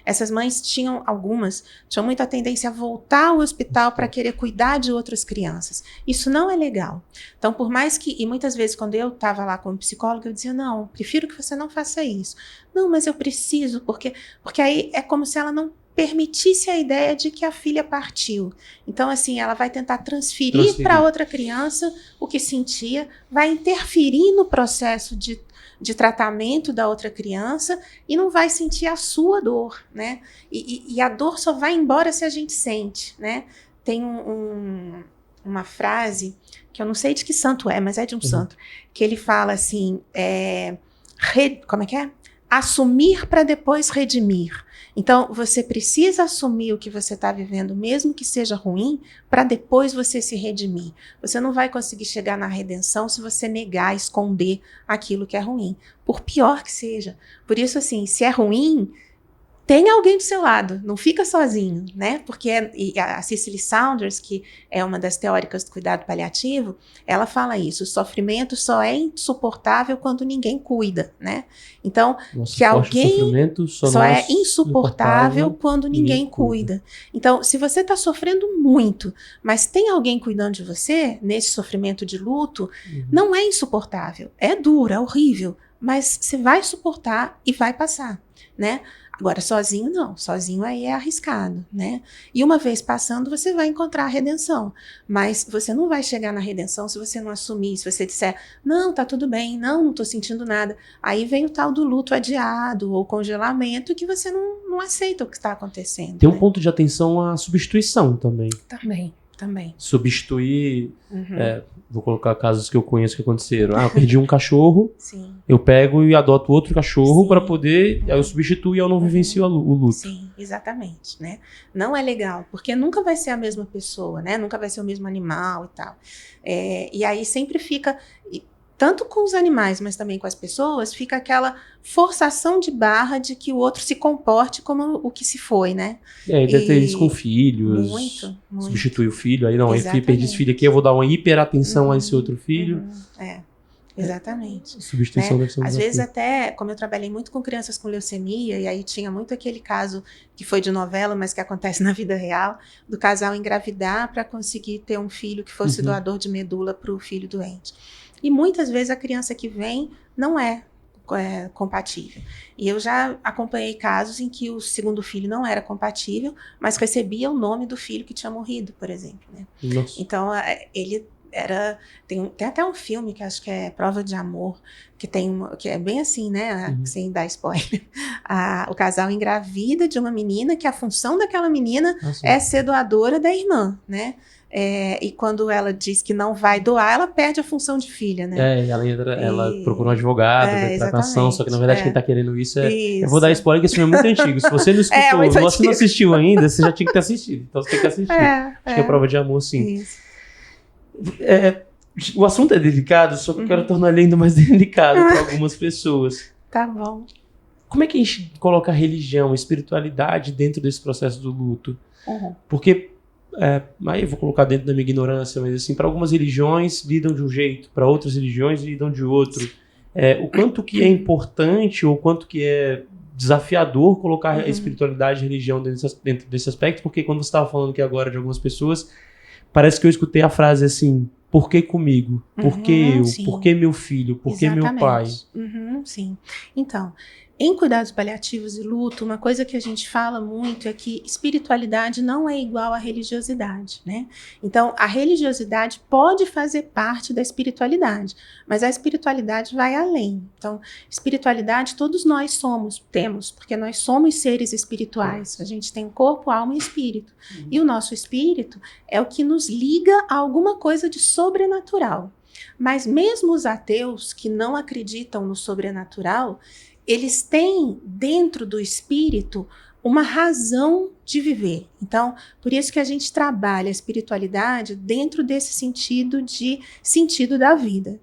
B: Essas mães algumas tinham muita tendência a voltar ao hospital para querer cuidar de outras crianças. Isso não é legal. Então, por mais que, e muitas vezes quando eu estava lá como psicóloga, eu dizia, não, prefiro que você não faça isso. Não, mas eu preciso, porque aí é como se ela não permitisse a ideia de que a filha partiu. Então, assim, ela vai tentar transferir para outra criança o que sentia, vai interferir no processo de tratamento da outra criança e não vai sentir a sua dor, né? E a dor só vai embora se a gente sente, né? Tem uma frase, que eu não sei de que santo é, mas é de um santo, que ele fala assim, como é que é? Assumir para depois redimir. Então, você precisa assumir o que você está vivendo, mesmo que seja ruim, para depois você se redimir. Você não vai conseguir chegar na redenção se você negar, esconder aquilo que é ruim, por pior que seja. Por isso, assim, se é ruim, tem alguém do seu lado, não fica sozinho, né? Porque a Cicely Saunders, que é uma das teóricas do cuidado paliativo, ela fala isso, o sofrimento só é insuportável quando ninguém cuida, né? Então, que alguém só é insuportável quando ninguém cuida. Então, se você está sofrendo muito, mas tem alguém cuidando de você, nesse sofrimento de luto, não é insuportável, é duro, é horrível, mas você vai suportar e vai passar, né? Agora, sozinho não, sozinho aí é arriscado, né? E uma vez passando, você vai encontrar a redenção, mas você não vai chegar na redenção se você não assumir, se você disser, não, tá tudo bem, não tô sentindo nada. Aí vem o tal do luto adiado ou congelamento que você não aceita o que está acontecendo.
A: Tem um ponto de atenção à substituição também.
B: Também.
A: Substituir, vou colocar casos que eu conheço que aconteceram. Eu perdi um cachorro,
B: Sim.
A: Eu pego e adoto outro cachorro para poder, aí eu substituo e eu não vivencio o luto.
B: Sim, exatamente, né? Não é legal, porque nunca vai ser a mesma pessoa, né? Nunca vai ser o mesmo animal e tal. E aí sempre fica, tanto com os animais, mas também com as pessoas, fica aquela forçação de barra de que o outro se comporte como o que se foi, né?
A: Deve ter isso com filhos.
B: Muito.
A: Substituir o filho, aí não, eu perdi esse filho aqui, eu vou dar uma hiperatenção a esse outro filho.
B: Exatamente.
A: Substituição deve ser
B: Às vezes até, como eu trabalhei muito com crianças com leucemia, e aí tinha muito aquele caso que foi de novela, mas que acontece na vida real, do casal engravidar para conseguir ter um filho que fosse doador de medula para o filho doente. E muitas vezes a criança que vem não é compatível. E eu já acompanhei casos em que o segundo filho não era compatível, mas recebia o nome do filho que tinha morrido, por exemplo. Né? Então, ele tem até um filme que acho que é Prova de Amor, que é bem assim, né? Sem dar spoiler. O casal engravida de uma menina que a função daquela menina é ser doadora da irmã, né? E quando ela diz que não vai doar, ela perde a função de filha, né?
A: Ela procura um advogado, vai tratação, só que na verdade quem tá querendo isso Eu vou dar spoiler, que esse filme é muito antigo. Se você não escutou, se você não assistiu ainda, você já tinha que ter assistido. Então você tem que assistir. Acho que é Prova de Amor, sim.
B: Isso.
A: O assunto é delicado, só que eu quero tornar ele ainda mais delicado para algumas pessoas.
B: Tá bom.
A: Como é que a gente coloca a religião, a espiritualidade dentro desse processo do luto? Porque, aí eu vou colocar dentro da minha ignorância, mas assim, para algumas religiões lidam de um jeito, para outras religiões lidam de outro. O quanto que é importante ou quanto que é desafiador colocar a espiritualidade e a religião dentro desse aspecto, porque quando você estava falando aqui agora de algumas pessoas, parece que eu escutei a frase assim, por que comigo? Por que eu?
B: Sim.
A: Por que meu filho? Por que meu pai?
B: Sim. Então, em cuidados paliativos e luto, uma coisa que a gente fala muito é que espiritualidade não é igual à religiosidade, né? Então, a religiosidade pode fazer parte da espiritualidade, mas a espiritualidade vai além. Então, espiritualidade todos nós temos, porque nós somos seres espirituais. A gente tem corpo, alma e espírito. E o nosso espírito é o que nos liga a alguma coisa de sobrenatural. Mas mesmo os ateus que não acreditam no sobrenatural, eles têm dentro do espírito uma razão de viver. Então, por isso que a gente trabalha a espiritualidade dentro desse sentido da vida.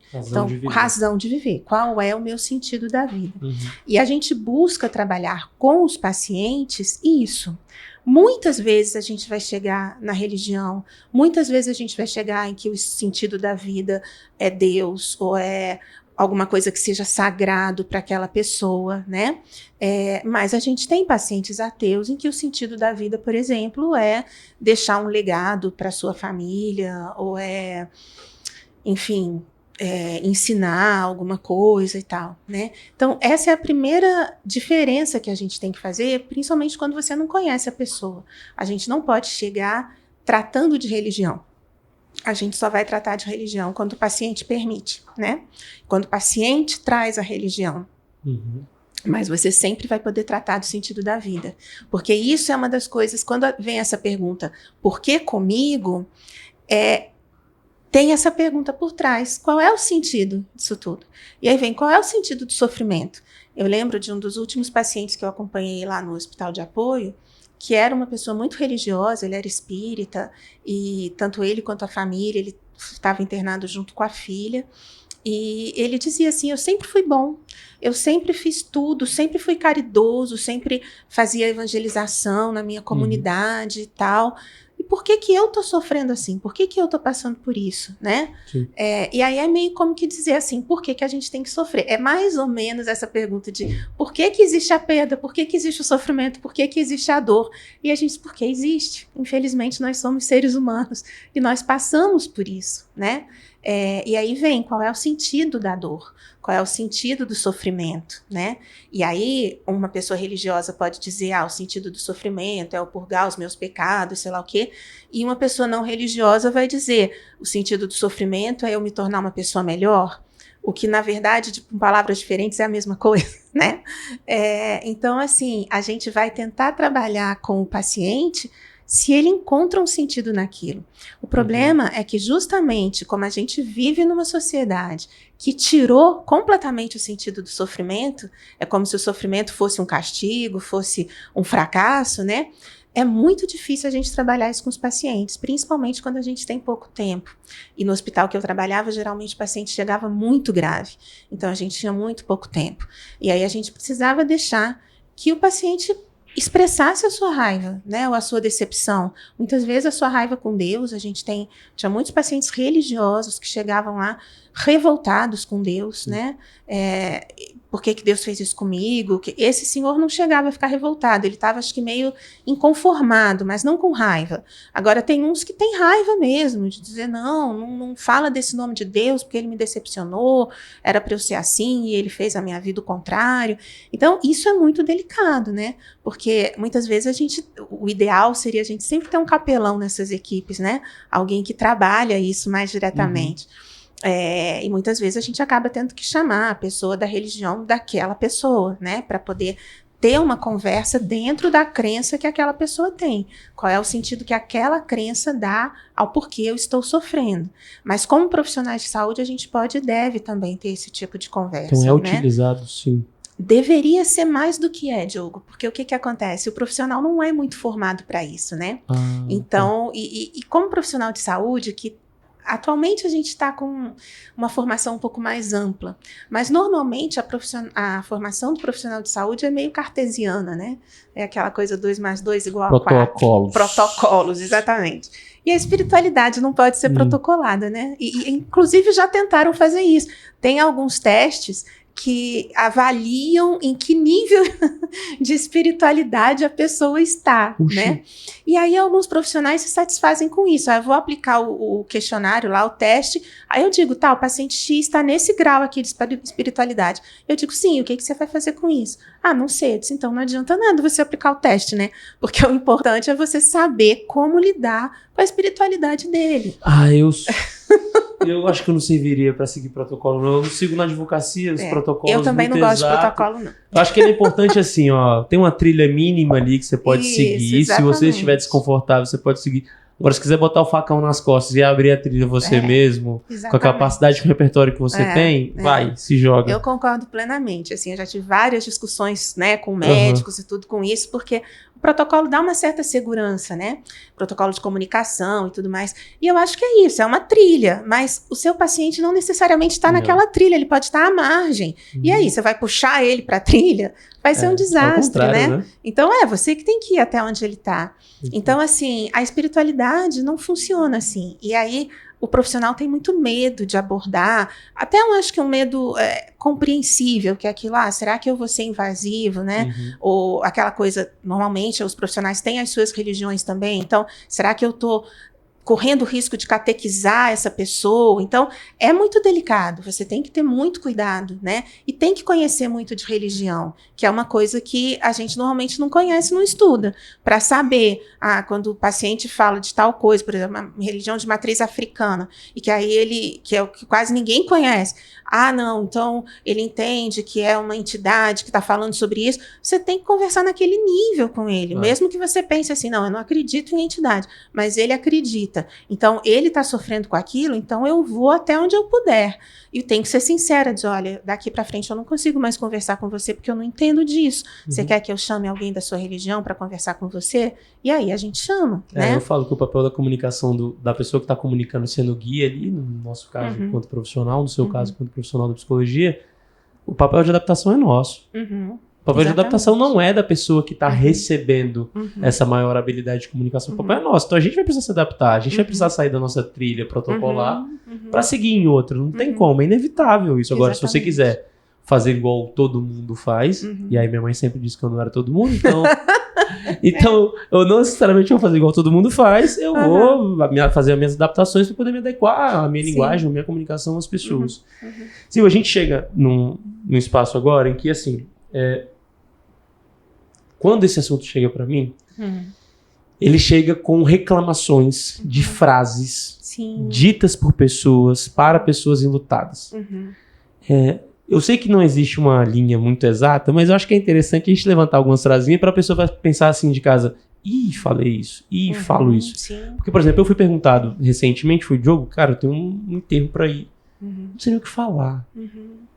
B: Razão de viver. Qual é o meu sentido da vida? E a gente busca trabalhar com os pacientes isso. Muitas vezes a gente vai chegar na religião, muitas vezes a gente vai chegar em que o sentido da vida é Deus, ou é alguma coisa que seja sagrado para aquela pessoa, né? Mas a gente tem pacientes ateus em que o sentido da vida, por exemplo, é deixar um legado para sua família, ou enfim, ensinar alguma coisa e tal, né? Então, essa é a primeira diferença que a gente tem que fazer, principalmente quando você não conhece a pessoa. A gente não pode chegar tratando de religião. A gente só vai tratar de religião quando o paciente permite, né? Quando o paciente traz a religião. Mas você sempre vai poder tratar do sentido da vida. Porque isso é uma das coisas, quando vem essa pergunta, por que comigo? Tem essa pergunta por trás, qual é o sentido disso tudo? E aí vem, qual é o sentido do sofrimento? Eu lembro de um dos últimos pacientes que eu acompanhei lá no hospital de apoio, que era uma pessoa muito religiosa, ele era espírita, e tanto ele quanto a família, ele estava internado junto com a filha, e ele dizia assim, eu sempre fui bom, eu sempre fiz tudo, sempre fui caridoso, sempre fazia evangelização na minha comunidade e tal, e por que eu tô sofrendo assim? Por que eu tô passando por isso, né? E aí é meio como que dizer assim, por que a gente tem que sofrer? É mais ou menos essa pergunta de por que existe a perda? Por que existe o sofrimento? Por que existe a dor? E a gente diz, porque existe. Infelizmente, nós somos seres humanos e nós passamos por isso, né? E aí vem, qual é o sentido da dor? Qual é o sentido do sofrimento, né? E aí, uma pessoa religiosa pode dizer, o sentido do sofrimento é eu purgar os meus pecados, sei lá o quê. E uma pessoa não religiosa vai dizer, o sentido do sofrimento é eu me tornar uma pessoa melhor. O que, na verdade, com palavras diferentes, é a mesma coisa, né? Então, assim, a gente vai tentar trabalhar com o paciente se ele encontra um sentido naquilo. O problema é que justamente como a gente vive numa sociedade que tirou completamente o sentido do sofrimento, é como se o sofrimento fosse um castigo, fosse um fracasso, né? É muito difícil a gente trabalhar isso com os pacientes, principalmente quando a gente tem pouco tempo. E no hospital que eu trabalhava, geralmente o paciente chegava muito grave, então a gente tinha muito pouco tempo. E aí a gente precisava deixar que o paciente expressasse a sua raiva, né, ou a sua decepção. Muitas vezes a sua raiva com Deus, tinha muitos pacientes religiosos que chegavam lá revoltados com Deus, né, por que Deus fez isso comigo? Esse senhor não chegava a ficar revoltado, ele estava, acho que, meio inconformado, mas não com raiva. Agora, tem uns que têm raiva mesmo, de dizer, não fala desse nome de Deus, porque ele me decepcionou, era para eu ser assim, e ele fez a minha vida o contrário. Então, isso é muito delicado, né? Porque, muitas vezes, o ideal seria a gente sempre ter um capelão nessas equipes, né? Alguém que trabalha isso mais diretamente. E muitas vezes a gente acaba tendo que chamar a pessoa da religião daquela pessoa, né, para poder ter uma conversa dentro da crença que aquela pessoa tem. Qual é o sentido que aquela crença dá ao porquê eu estou sofrendo. Mas como profissionais de saúde, a gente pode e deve também ter esse tipo de conversa.
A: Então
B: né?
A: Utilizado, sim.
B: Deveria ser mais do que Diogo, porque o que acontece? O profissional não é muito formado para isso, né? Então, e como profissional de saúde, que atualmente a gente está com uma formação um pouco mais ampla, mas normalmente a formação do profissional de saúde é meio cartesiana, né? É aquela coisa 2 mais 2 igual a 4. Protocolos, exatamente. E a espiritualidade não pode ser protocolada, né? E inclusive já tentaram fazer isso. Tem alguns testes que avaliam em que nível de espiritualidade a pessoa está, né? E aí alguns profissionais se satisfazem com isso. Eu vou aplicar o questionário lá, o teste, aí eu digo, o paciente X está nesse grau aqui de espiritualidade. Eu digo, sim, o que você vai fazer com isso? Não sei. Eu disse, então não adianta nada você aplicar o teste, né? Porque o importante é você saber como lidar com a espiritualidade dele.
A: Eu acho que eu não serviria para seguir protocolo, não. Eu não sigo na advocacia os protocolos.
B: Eu também não gosto de protocolo, não.
A: Eu acho que é importante assim, tem uma trilha mínima ali que você pode seguir. Exatamente. Se você estiver desconfortável, você pode seguir. Agora, se quiser botar o facão nas costas e abrir a trilha você mesmo,
B: exatamente.
A: com a capacidade de repertório que você tem, vai, se joga.
B: Eu concordo plenamente. Assim, eu já tive várias discussões, né, com médicos e tudo com isso, porque o protocolo dá uma certa segurança, né? Protocolo de comunicação e tudo mais. E eu acho que é isso, é uma trilha, mas o seu paciente não necessariamente está naquela trilha, ele pode estar à margem. E aí, você vai puxar ele para a trilha? Vai ser um desastre, né? Então, você que tem que ir até onde ele está. Então, assim, a espiritualidade não funciona assim. E aí, o profissional tem muito medo de abordar, até eu acho que um medo compreensível, que é aquilo, será que eu vou ser invasivo, né? Ou aquela coisa, normalmente os profissionais têm as suas religiões também, então, será que eu estou correndo o risco de catequizar essa pessoa? Então, é muito delicado, você tem que ter muito cuidado, né? E tem que conhecer muito de religião, que é uma coisa que a gente normalmente não conhece, não estuda, para saber, quando o paciente fala de tal coisa, por exemplo, uma religião de matriz africana, e que aí que é o que quase ninguém conhece, não, então ele entende que é uma entidade que está falando sobre isso, você tem que conversar naquele nível com ele, mesmo que você pense assim, não, eu não acredito em entidade, mas ele acredita. Então, ele está sofrendo com aquilo, então eu vou até onde eu puder. E tem que ser sincera, de olha, daqui para frente eu não consigo mais conversar com você porque eu não entendo disso. Você quer que eu chame alguém da sua religião para conversar com você? E aí a gente chama, né?
A: Eu falo que o papel da comunicação da pessoa que está comunicando sendo guia ali, no nosso caso, enquanto profissional, no seu caso, enquanto profissional da psicologia, o papel de adaptação é nosso. O papel de adaptação não é da pessoa que está recebendo essa maior habilidade de comunicação. O papel é nosso. Então a gente vai precisar se adaptar, a gente vai precisar sair da nossa trilha protocolar para seguir em outra. Não tem como, é inevitável isso. Agora, se você quiser fazer igual todo mundo faz, e aí minha mãe sempre disse que eu não era todo mundo, então eu não necessariamente vou fazer igual todo mundo faz, eu vou fazer as minhas adaptações para poder me adequar à minha linguagem, à minha comunicação às pessoas. Sim, a gente chega num espaço agora em que, assim, quando esse assunto chega para mim, ele chega com reclamações de frases ditas por pessoas para pessoas enlutadas. Eu sei que não existe uma linha muito exata, mas eu acho que é interessante a gente levantar algumas frasinhas para a pessoa pensar assim de casa, falei isso, falo isso. Porque, por exemplo, eu fui perguntado recentemente, Diogo, cara, eu tenho um enterro para ir. Não sei nem o que falar.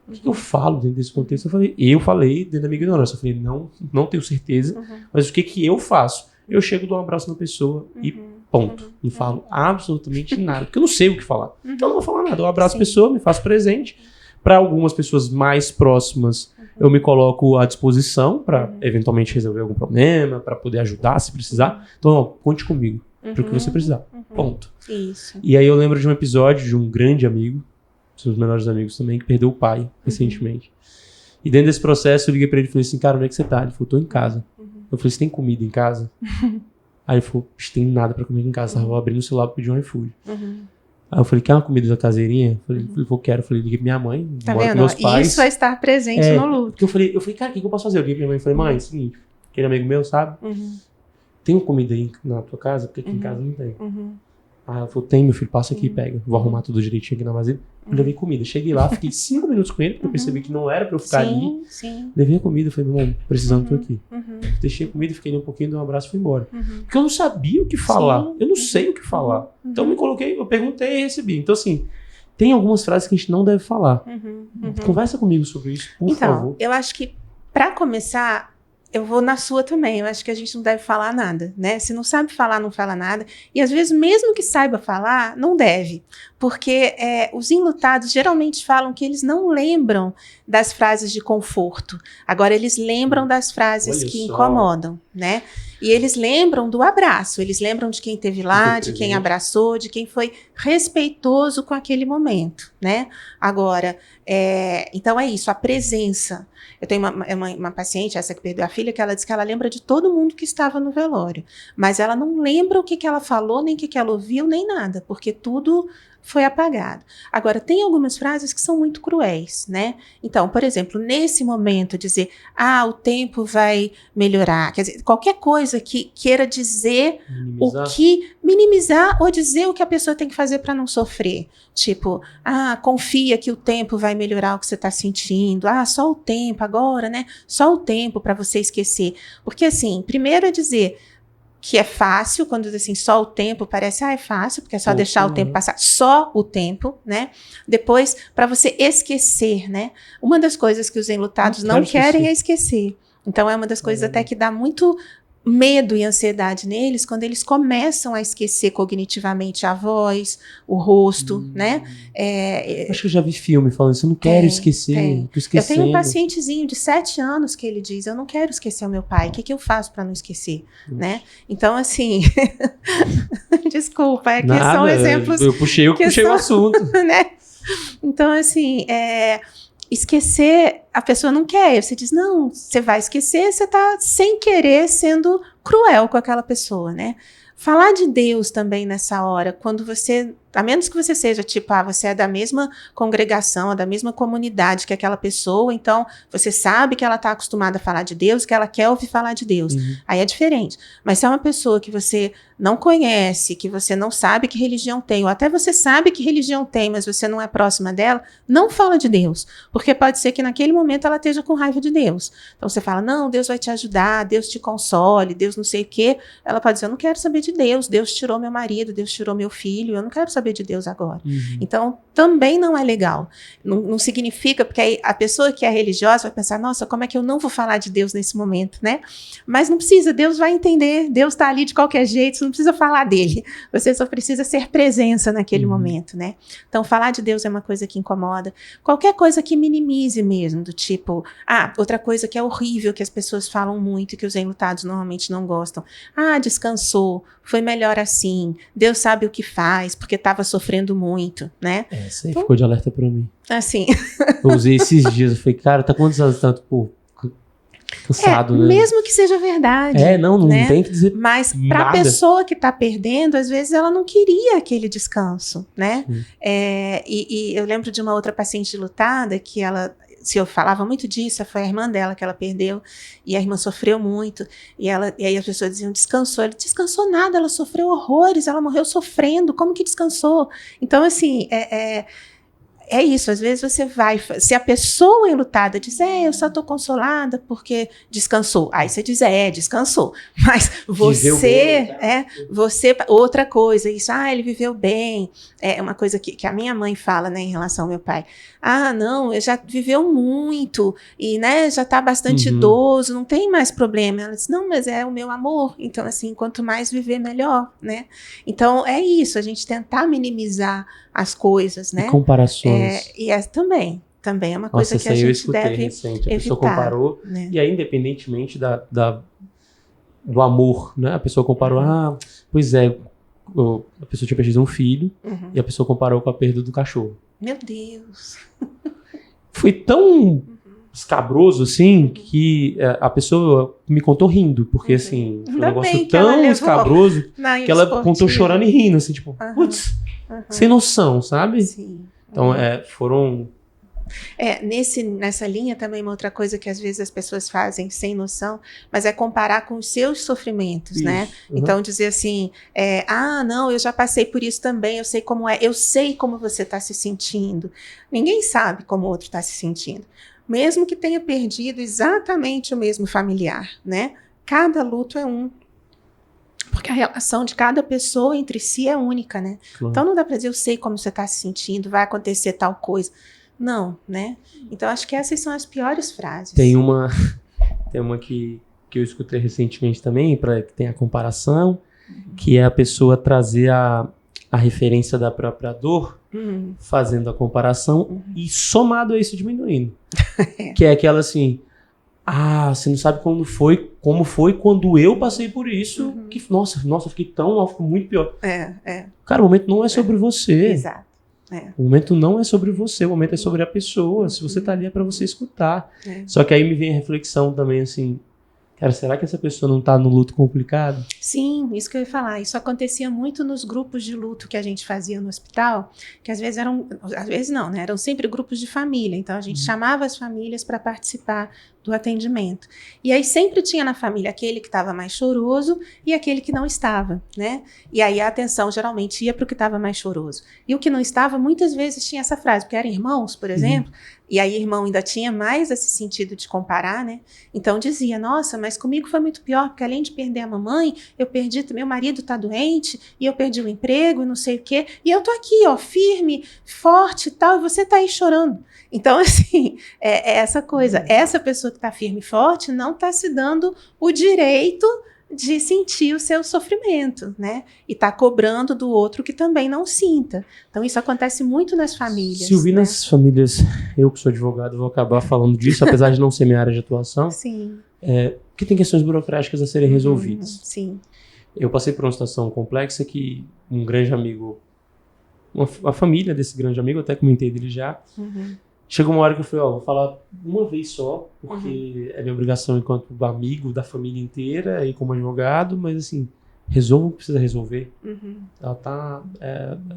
A: O que eu falo dentro desse contexto? Eu falei dentro da minha ignorância. Eu falei, não tenho certeza, mas o que eu faço? Eu chego, dou um abraço na pessoa e ponto. Não falo absolutamente nada, porque eu não sei o que falar. Então eu não vou falar nada. Eu abraço a pessoa, me faço presente. Para algumas pessoas mais próximas, eu me coloco à disposição para eventualmente resolver algum problema, para poder ajudar se precisar. Então, conte comigo para o que você precisar. Ponto.
B: Isso.
A: E aí eu lembro de um episódio de um grande amigo, seus melhores amigos também, que perdeu o pai recentemente. E dentro desse processo eu liguei pra ele e falei assim, cara, onde é que você tá? Ele falou, tô em casa. Eu falei, você tem comida em casa? Aí ele falou, tem nada pra comer aqui em casa. Eu vou abrir no celular pra pedir um iFood. Aí eu falei, quer uma comida da caseirinha? Ele falou, quero. Eu falei, liguei pra minha mãe, moro com meus pais.
B: Isso é estar presente no luto.
A: Porque eu falei, cara, o que eu posso fazer? Eu liguei pra minha mãe e falei, mãe, é o seguinte, aquele amigo meu, sabe? Tem uma comida aí na tua casa? Porque aqui em casa não tem. Aí ela falou, tem, meu filho, passa aqui e pega. Vou arrumar tudo direitinho aqui na vasilha. Eu levei comida. Cheguei lá, fiquei 5 minutos com ele, porque eu percebi que não era pra eu ficar ali. Levei a comida, falei, meu irmão, precisando, tô aqui. Deixei a comida, fiquei ali um pouquinho, dei um abraço e fui embora. Porque eu não sabia o que falar. Eu não sei o que falar. Então eu me coloquei, eu perguntei e recebi. Então, assim, tem algumas frases que a gente não deve falar. Conversa comigo sobre isso, por favor.
B: Eu acho que, pra começar, eu vou na sua também. Eu acho que a gente não deve falar nada, né? Se não sabe falar, não fala nada. E às vezes, mesmo que saiba falar, não deve. Porque os enlutados geralmente falam que eles não lembram das frases de conforto. Agora, eles lembram das frases que incomodam, né? E eles lembram do abraço. Eles lembram de quem esteve lá, de quem abraçou, de quem foi respeitoso com aquele momento, né? Agora, então é isso, a presença. Eu tenho uma paciente, essa que perdeu a filha, que ela diz que ela lembra de todo mundo que estava no velório, mas ela não lembra o que ela falou, nem o que ela ouviu, nem nada, porque tudo foi apagado. Agora, tem algumas frases que são muito cruéis, né? Então, por exemplo, nesse momento, dizer, o tempo vai melhorar, quer dizer, qualquer coisa que queira dizer minimizar ou dizer o que a pessoa tem que fazer para não sofrer. Tipo, confia que o tempo vai melhorar o que você está sentindo. Só o tempo agora, né? Só o tempo para você esquecer. Porque, assim, primeiro é dizer, que é fácil, quando diz assim, só o tempo, parece, é fácil, porque é só deixar o tempo passar, só o tempo, né? Depois, para você esquecer, né? Uma das coisas que os enlutados não querem é esquecer. Então, é uma das coisas até que dá muito medo e ansiedade neles quando eles começam a esquecer cognitivamente a voz, o rosto, né?
A: Acho que eu já vi filme falando isso, eu não quero esquecer.
B: Eu tenho um pacientezinho de 7 anos que ele diz, eu não quero esquecer o meu pai, o que eu faço para não esquecer, né? Então, assim, desculpa, aqui são exemplos...
A: Eu puxei o assunto.
B: Né? Então, assim, esquecer, a pessoa não quer. Você diz, não, você vai esquecer, você está sem querer sendo cruel com aquela pessoa, né? Falar de Deus também nessa hora, quando você, a menos que você seja tipo, você é da mesma congregação, da mesma comunidade que aquela pessoa, então você sabe que ela está acostumada a falar de Deus, que ela quer ouvir falar de Deus. Aí é diferente. Mas se é uma pessoa que você não conhece, que você não sabe que religião tem, ou até você sabe que religião tem, mas você não é próxima dela, não fala de Deus, porque pode ser que naquele momento ela esteja com raiva de Deus. Então você fala, não, Deus vai te ajudar, Deus te console, Deus não sei o quê. Ela pode dizer, eu não quero saber de Deus, Deus tirou meu marido, Deus tirou meu filho, eu não quero saber de Deus agora. Então, também não é legal. Não significa, porque aí a pessoa que é religiosa vai pensar, nossa, como é que eu não vou falar de Deus nesse momento, né? Mas não precisa, Deus vai entender, Deus está ali de qualquer jeito, você não precisa falar dele, você só precisa ser presença naquele momento, né? Então, falar de Deus é uma coisa que incomoda. Qualquer coisa que minimize mesmo, do tipo, outra coisa que é horrível, que as pessoas falam muito, que os enlutados normalmente não gostam. Descansou, foi melhor assim, Deus sabe o que faz, porque estava sofrendo muito, né?
A: Essa aí ficou de alerta pra mim.
B: Assim.
A: Eu usei esses dias, eu falei, cara, tá quantos anos tanto, cansado, né?
B: Mesmo que seja verdade.
A: Não
B: né?
A: tem que dizer.
B: Mas para a pessoa que está perdendo, às vezes ela não queria aquele descanso, né? E eu lembro de uma outra paciente lutada que ela, se eu falava muito disso, foi a irmã dela que ela perdeu, e a irmã sofreu muito, e aí as pessoas diziam, descansou. Ela descansou nada, ela sofreu horrores, ela morreu sofrendo, como que descansou? Então, assim, é isso, às vezes você vai, se a pessoa enlutada diz, eu só estou consolada porque descansou, aí você diz, descansou, mas você, você, outra coisa, isso, ele viveu bem, é uma coisa que a minha mãe fala, né, em relação ao meu pai, não, ele já viveu muito, e, né, já está bastante idoso, não tem mais problema, ela diz, não, mas é o meu amor, então, assim, quanto mais viver, melhor, né, então, é isso, a gente tentar minimizar as coisas, né?
A: E comparações.
B: E também é uma coisa que a gente deve
A: recente. A
B: evitar,
A: pessoa comparou,
B: né?
A: E aí, independentemente do amor, né? A pessoa comparou, pois é, a pessoa tinha perdido um filho, e a pessoa comparou com a perda do cachorro.
B: Meu Deus!
A: Foi tão escabroso, assim, que a pessoa me contou rindo, porque, assim, foi um negócio tão escabroso que ela contou chorando e rindo, assim, tipo, putz, sem noção, sabe?
B: Sim.
A: Então, foram...
B: Nessa linha também uma outra coisa que às vezes as pessoas fazem sem noção, mas é comparar com os seus sofrimentos, isso, né? Então dizer assim, não, eu já passei por isso também, eu sei como é, eu sei como você está se sentindo. Ninguém sabe como o outro está se sentindo. Mesmo que tenha perdido exatamente o mesmo familiar, né? Cada luto é um. Porque a relação de cada pessoa entre si é única, né? Claro. Então não dá para dizer, eu sei como você está se sentindo, vai acontecer tal coisa. Não, né? Então acho que essas são as piores frases.
A: Tem uma que eu escutei recentemente também, que tem a comparação, que é a pessoa trazer a referência da própria dor, fazendo a comparação e somado a isso diminuindo. Que é aquela assim, você não sabe como foi quando eu passei por isso, que nossa, eu fiquei tão mal, ficou muito pior. Cara, o momento não é sobre você.
B: Exato.
A: O momento não é sobre você, o momento é sobre a pessoa. Se você tá ali é pra você escutar. Só que aí me vem a reflexão também assim, cara, será que essa pessoa não tá no luto complicado?
B: Sim, isso que eu ia falar. Isso acontecia muito nos grupos de luto que a gente fazia no hospital, que às vezes não, né? Eram sempre grupos de família. Então a gente chamava as famílias para participar do atendimento. E aí sempre tinha na família aquele que estava mais choroso e aquele que não estava, né? E aí a atenção geralmente ia para o que estava mais choroso. E o que não estava, muitas vezes tinha essa frase, porque eram irmãos, por exemplo, e aí irmão ainda tinha mais esse sentido de comparar, né? Então dizia, nossa, mas comigo foi muito pior, porque além de perder a mamãe, eu perdi, meu marido tá doente, e eu perdi o emprego, e não sei o quê, e eu tô aqui, ó, firme, forte e tal, e você tá aí chorando. Então, assim, é essa coisa, essa pessoa que tá firme e forte não tá se dando o direito de sentir o seu sofrimento, né? E tá cobrando do outro que também não sinta. Então, isso acontece muito nas famílias.
A: Se ouvir
B: né?
A: nas famílias, eu que sou advogado, vou acabar falando disso, apesar de não ser minha área de atuação.
B: Sim.
A: Porque tem questões burocráticas a serem resolvidas.
B: Sim.
A: Eu passei por uma situação complexa que um grande amigo, a família desse grande amigo, eu até comentei dele já, chegou uma hora que eu falei, vou falar uma vez só, porque é minha obrigação enquanto amigo da família inteira e como advogado, mas assim, resolva o que precisa resolver. Ela tá,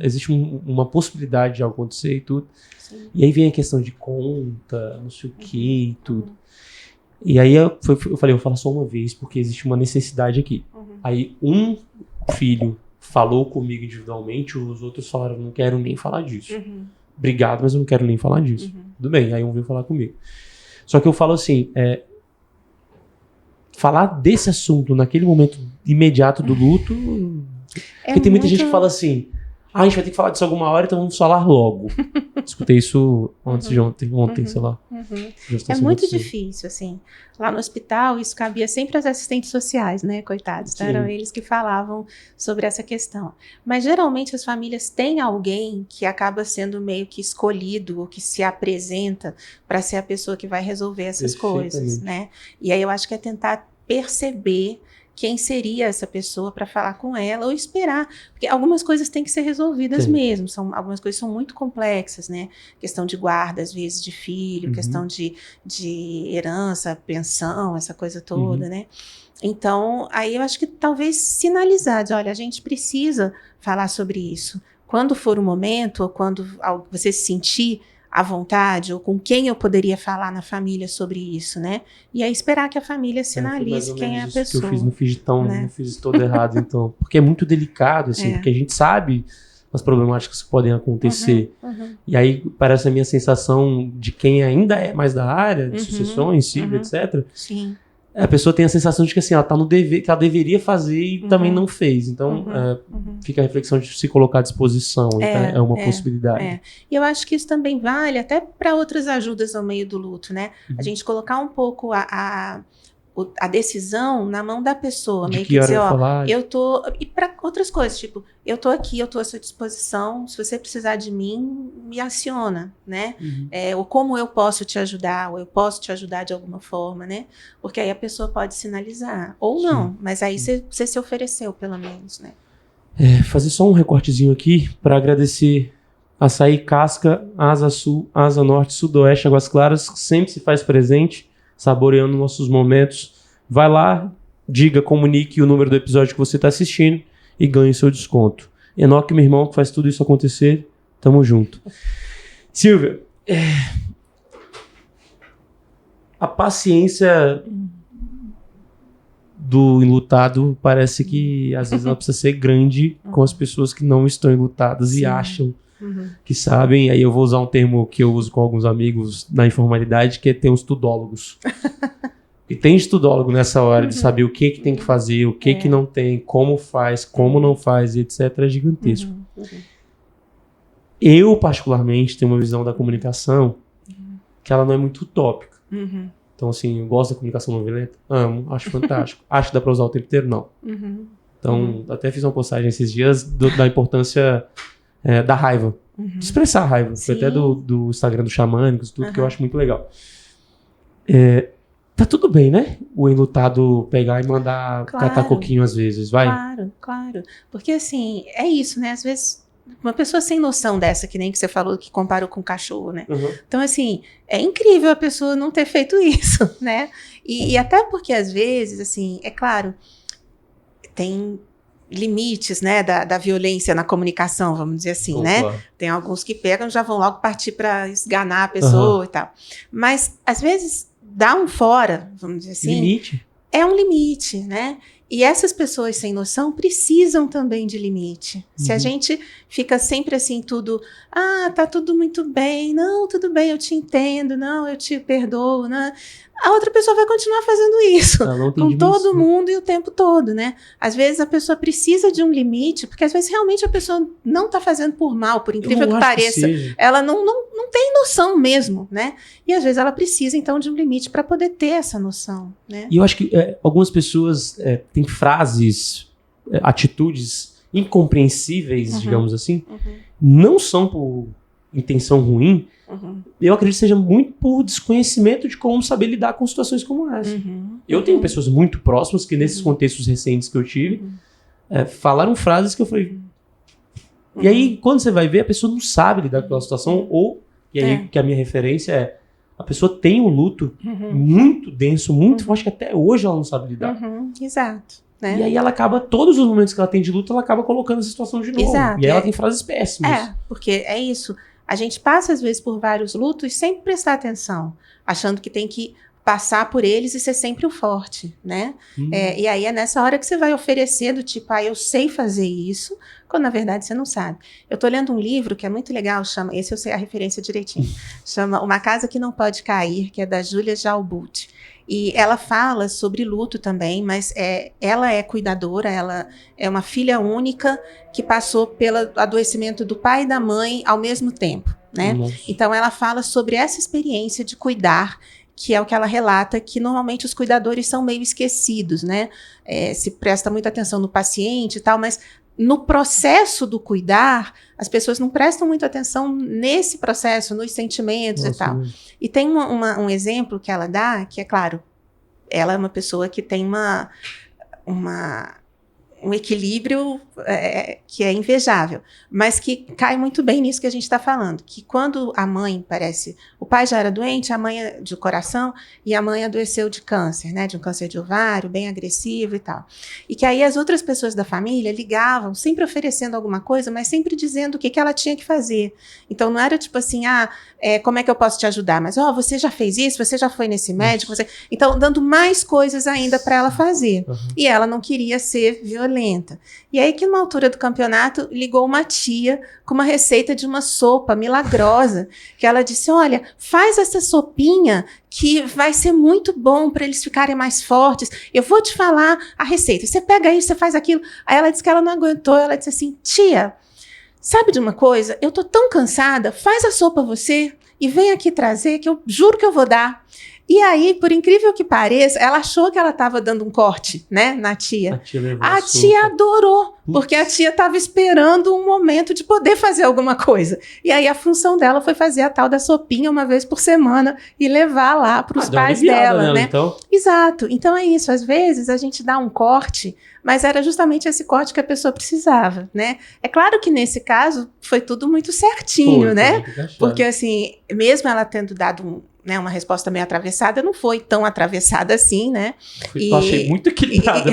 A: existe uma possibilidade de algo acontecer e tudo. Sim. E aí vem a questão de conta, não sei o que e tudo. E aí eu falei, vou falar só uma vez, porque existe uma necessidade aqui. Aí um filho falou comigo individualmente, os outros falaram, não quero nem falar disso. Obrigado, mas eu não quero nem falar disso. Tudo bem, aí um veio falar comigo. Só que eu falo assim, falar desse assunto naquele momento imediato do luto, porque tem muita gente que fala assim, a gente vai ter que falar disso alguma hora, então vamos falar logo. Escutei isso antes de ontem, sei lá.
B: É muito difícil, assim. Lá no hospital, isso cabia sempre às assistentes sociais, né, coitados. Então, eram eles que falavam sobre essa questão. Mas, geralmente, as famílias têm alguém que acaba sendo meio que escolhido, ou que se apresenta para ser a pessoa que vai resolver essas coisas, né? E aí, eu acho que é tentar perceber quem seria essa pessoa para falar com ela ou esperar, porque algumas coisas têm que ser resolvidas mesmo, algumas coisas são muito complexas, né? Questão de guarda, às vezes, de filho, questão de herança, pensão, essa coisa toda, né? Então, aí eu acho que talvez sinalizar, dizer, olha, a gente precisa falar sobre isso. Quando for o momento, ou quando você se sentir à vontade, ou com quem eu poderia falar na família sobre isso, né? E aí esperar que a família sinalize quem é a pessoa.
A: Que eu fiz, não fiz todo errado, então. Porque é muito delicado, assim, porque a gente sabe as problemáticas que podem acontecer. E aí parece a minha sensação de quem ainda é mais da área, de sucessões, civil, etc.
B: Sim.
A: A pessoa tem a sensação de que assim, ela tá no dever, que ela deveria fazer e também não fez. Então, fica a reflexão de se colocar à disposição. É uma possibilidade.
B: E eu acho que isso também vale até para outras ajudas no meio do luto, né? A gente colocar um pouco a decisão na mão da pessoa,
A: De
B: meio
A: que
B: que
A: hora
B: dizer,
A: falar.
B: eu tô, e para outras coisas, tipo, eu tô aqui, eu tô à sua disposição, se você precisar de mim, me aciona, né? Ou como eu posso te ajudar, ou eu posso te ajudar de alguma forma, né? Porque aí a pessoa pode sinalizar, ou não, mas aí você se ofereceu, pelo menos, né?
A: Fazer só um recortezinho aqui para agradecer Açaí Casca, Asa Sul, Asa Norte, Sudoeste, Águas Claras, que sempre se faz presente, saboreando nossos momentos. Vai lá, comunique o número do episódio que você está assistindo e ganhe seu desconto. Enoque, meu irmão, que faz tudo isso acontecer. Tamo junto. Silvia, a paciência do enlutado parece que às vezes ela precisa ser grande com as pessoas que não estão enlutadas e acham que sabem. Aí eu vou usar um termo que eu uso com alguns amigos na informalidade, que é ter uns tudólogos. E tem estudólogo nessa hora de saber o que tem que fazer, o que não tem, como faz, como não faz, etc. É gigantesco. Eu, particularmente, tenho uma visão da comunicação que ela não é muito utópica. Então, assim, eu gosto da comunicação não violenta, amo, acho fantástico. Acho que dá pra usar o tempo inteiro? Não. Então, até fiz uma postagem esses dias da importância da raiva. De expressar a raiva. Foi até do Instagram do Xamânicos, tudo que eu acho muito legal. Tá tudo bem, né? O enlutado pegar e mandar catar coquinho às vezes, vai?
B: Claro. Porque, assim, é isso, né? Às vezes, uma pessoa sem noção dessa, que nem que você falou, que comparou com cachorro, né? Então, assim, é incrível a pessoa não ter feito isso, né? E até porque, às vezes, assim, é claro, tem limites, né, da violência na comunicação, vamos dizer assim, né?
A: Claro.
B: Tem alguns que pegam e já vão logo partir para esganar a pessoa e tal. Mas, às vezes, dá um fora, vamos dizer assim.
A: Limite.
B: É um limite, né? E essas pessoas sem noção precisam também de limite. Se a gente fica sempre assim, tudo, tá tudo muito bem, não, tudo bem, eu te entendo, não, eu te perdoo, né? A outra pessoa vai continuar fazendo isso com todo mundo e o tempo todo, né? Às vezes a pessoa precisa de um limite, porque às vezes realmente a pessoa não está fazendo por mal, por incrível que pareça. Ela não tem noção mesmo, né? E às vezes ela precisa, então, de um limite para poder ter essa noção, né?
A: E eu acho que algumas pessoas têm frases, atitudes incompreensíveis, digamos assim, não são por intenção ruim. Eu acredito que seja muito por desconhecimento de como saber lidar com situações como essa. Eu tenho pessoas muito próximas que nesses contextos recentes que eu tive, falaram frases que eu falei... E aí, quando você vai ver, a pessoa não sabe lidar com aquela situação, e aí que a minha referência é, a pessoa tem um luto muito denso, muito forte, que até hoje ela não sabe lidar.
B: Exato. Né?
A: E aí ela acaba, todos os momentos que ela tem de luto, ela acaba colocando essa situação de novo.
B: Exato,
A: e aí ela tem frases péssimas.
B: Porque é isso. A gente passa, às vezes, por vários lutos sem prestar atenção, achando que tem que passar por eles e ser sempre o forte, né? E aí é nessa hora que você vai oferecer do tipo, eu sei fazer isso, quando na verdade você não sabe. Eu tô lendo um livro que é muito legal, chama, esse eu sei a referência direitinho, chama Uma Casa que Não Pode Cair, que é da Julia Jalbut. E ela fala sobre luto também, mas ela é cuidadora, ela é uma filha única que passou pelo adoecimento do pai e da mãe ao mesmo tempo, né? Então ela fala sobre essa experiência de cuidar, que é o que ela relata, que normalmente os cuidadores são meio esquecidos, né? Se presta muita atenção no paciente e tal, mas no processo do cuidar, as pessoas não prestam muita atenção nesse processo, nos sentimentos e tal. E tem um exemplo que ela dá, que é claro, ela é uma pessoa que tem um equilíbrio que é invejável, mas que cai muito bem nisso que a gente está falando, que quando a mãe o pai já era doente, a mãe é de coração, e a mãe adoeceu de câncer, né, de um câncer de ovário, bem agressivo e tal, e que aí as outras pessoas da família ligavam, sempre oferecendo alguma coisa, mas sempre dizendo o que ela tinha que fazer. Então não era tipo assim, como é que eu posso te ajudar? Mas, você já fez isso, você já foi nesse médico, então dando mais coisas ainda para ela fazer, e ela não queria ser violenta. E aí que numa altura do campeonato ligou uma tia com uma receita de uma sopa milagrosa, que ela disse, olha, faz essa sopinha que vai ser muito bom para eles ficarem mais fortes, eu vou te falar a receita, você pega isso, você faz aquilo. Aí ela disse que ela não aguentou, ela disse assim, tia, sabe de uma coisa? Eu tô tão cansada, faz a sopa você e vem aqui trazer, que eu juro que eu vou dar. E aí, por incrível que pareça, ela achou que ela estava dando um corte, né, na tia. A tia adorou, porque a tia estava esperando um momento de poder fazer alguma coisa. E aí a função dela foi fazer a tal da sopinha uma vez por semana e levar lá para os pais dela, né? Então. Exato. Então é isso. Às vezes a gente dá um corte, mas era justamente esse corte que a pessoa precisava, né? É claro que nesse caso foi tudo muito certinho, né? Porque assim, mesmo ela tendo dado uma resposta meio atravessada, não foi tão atravessada assim, né?
A: Eu achei muito equilibrada,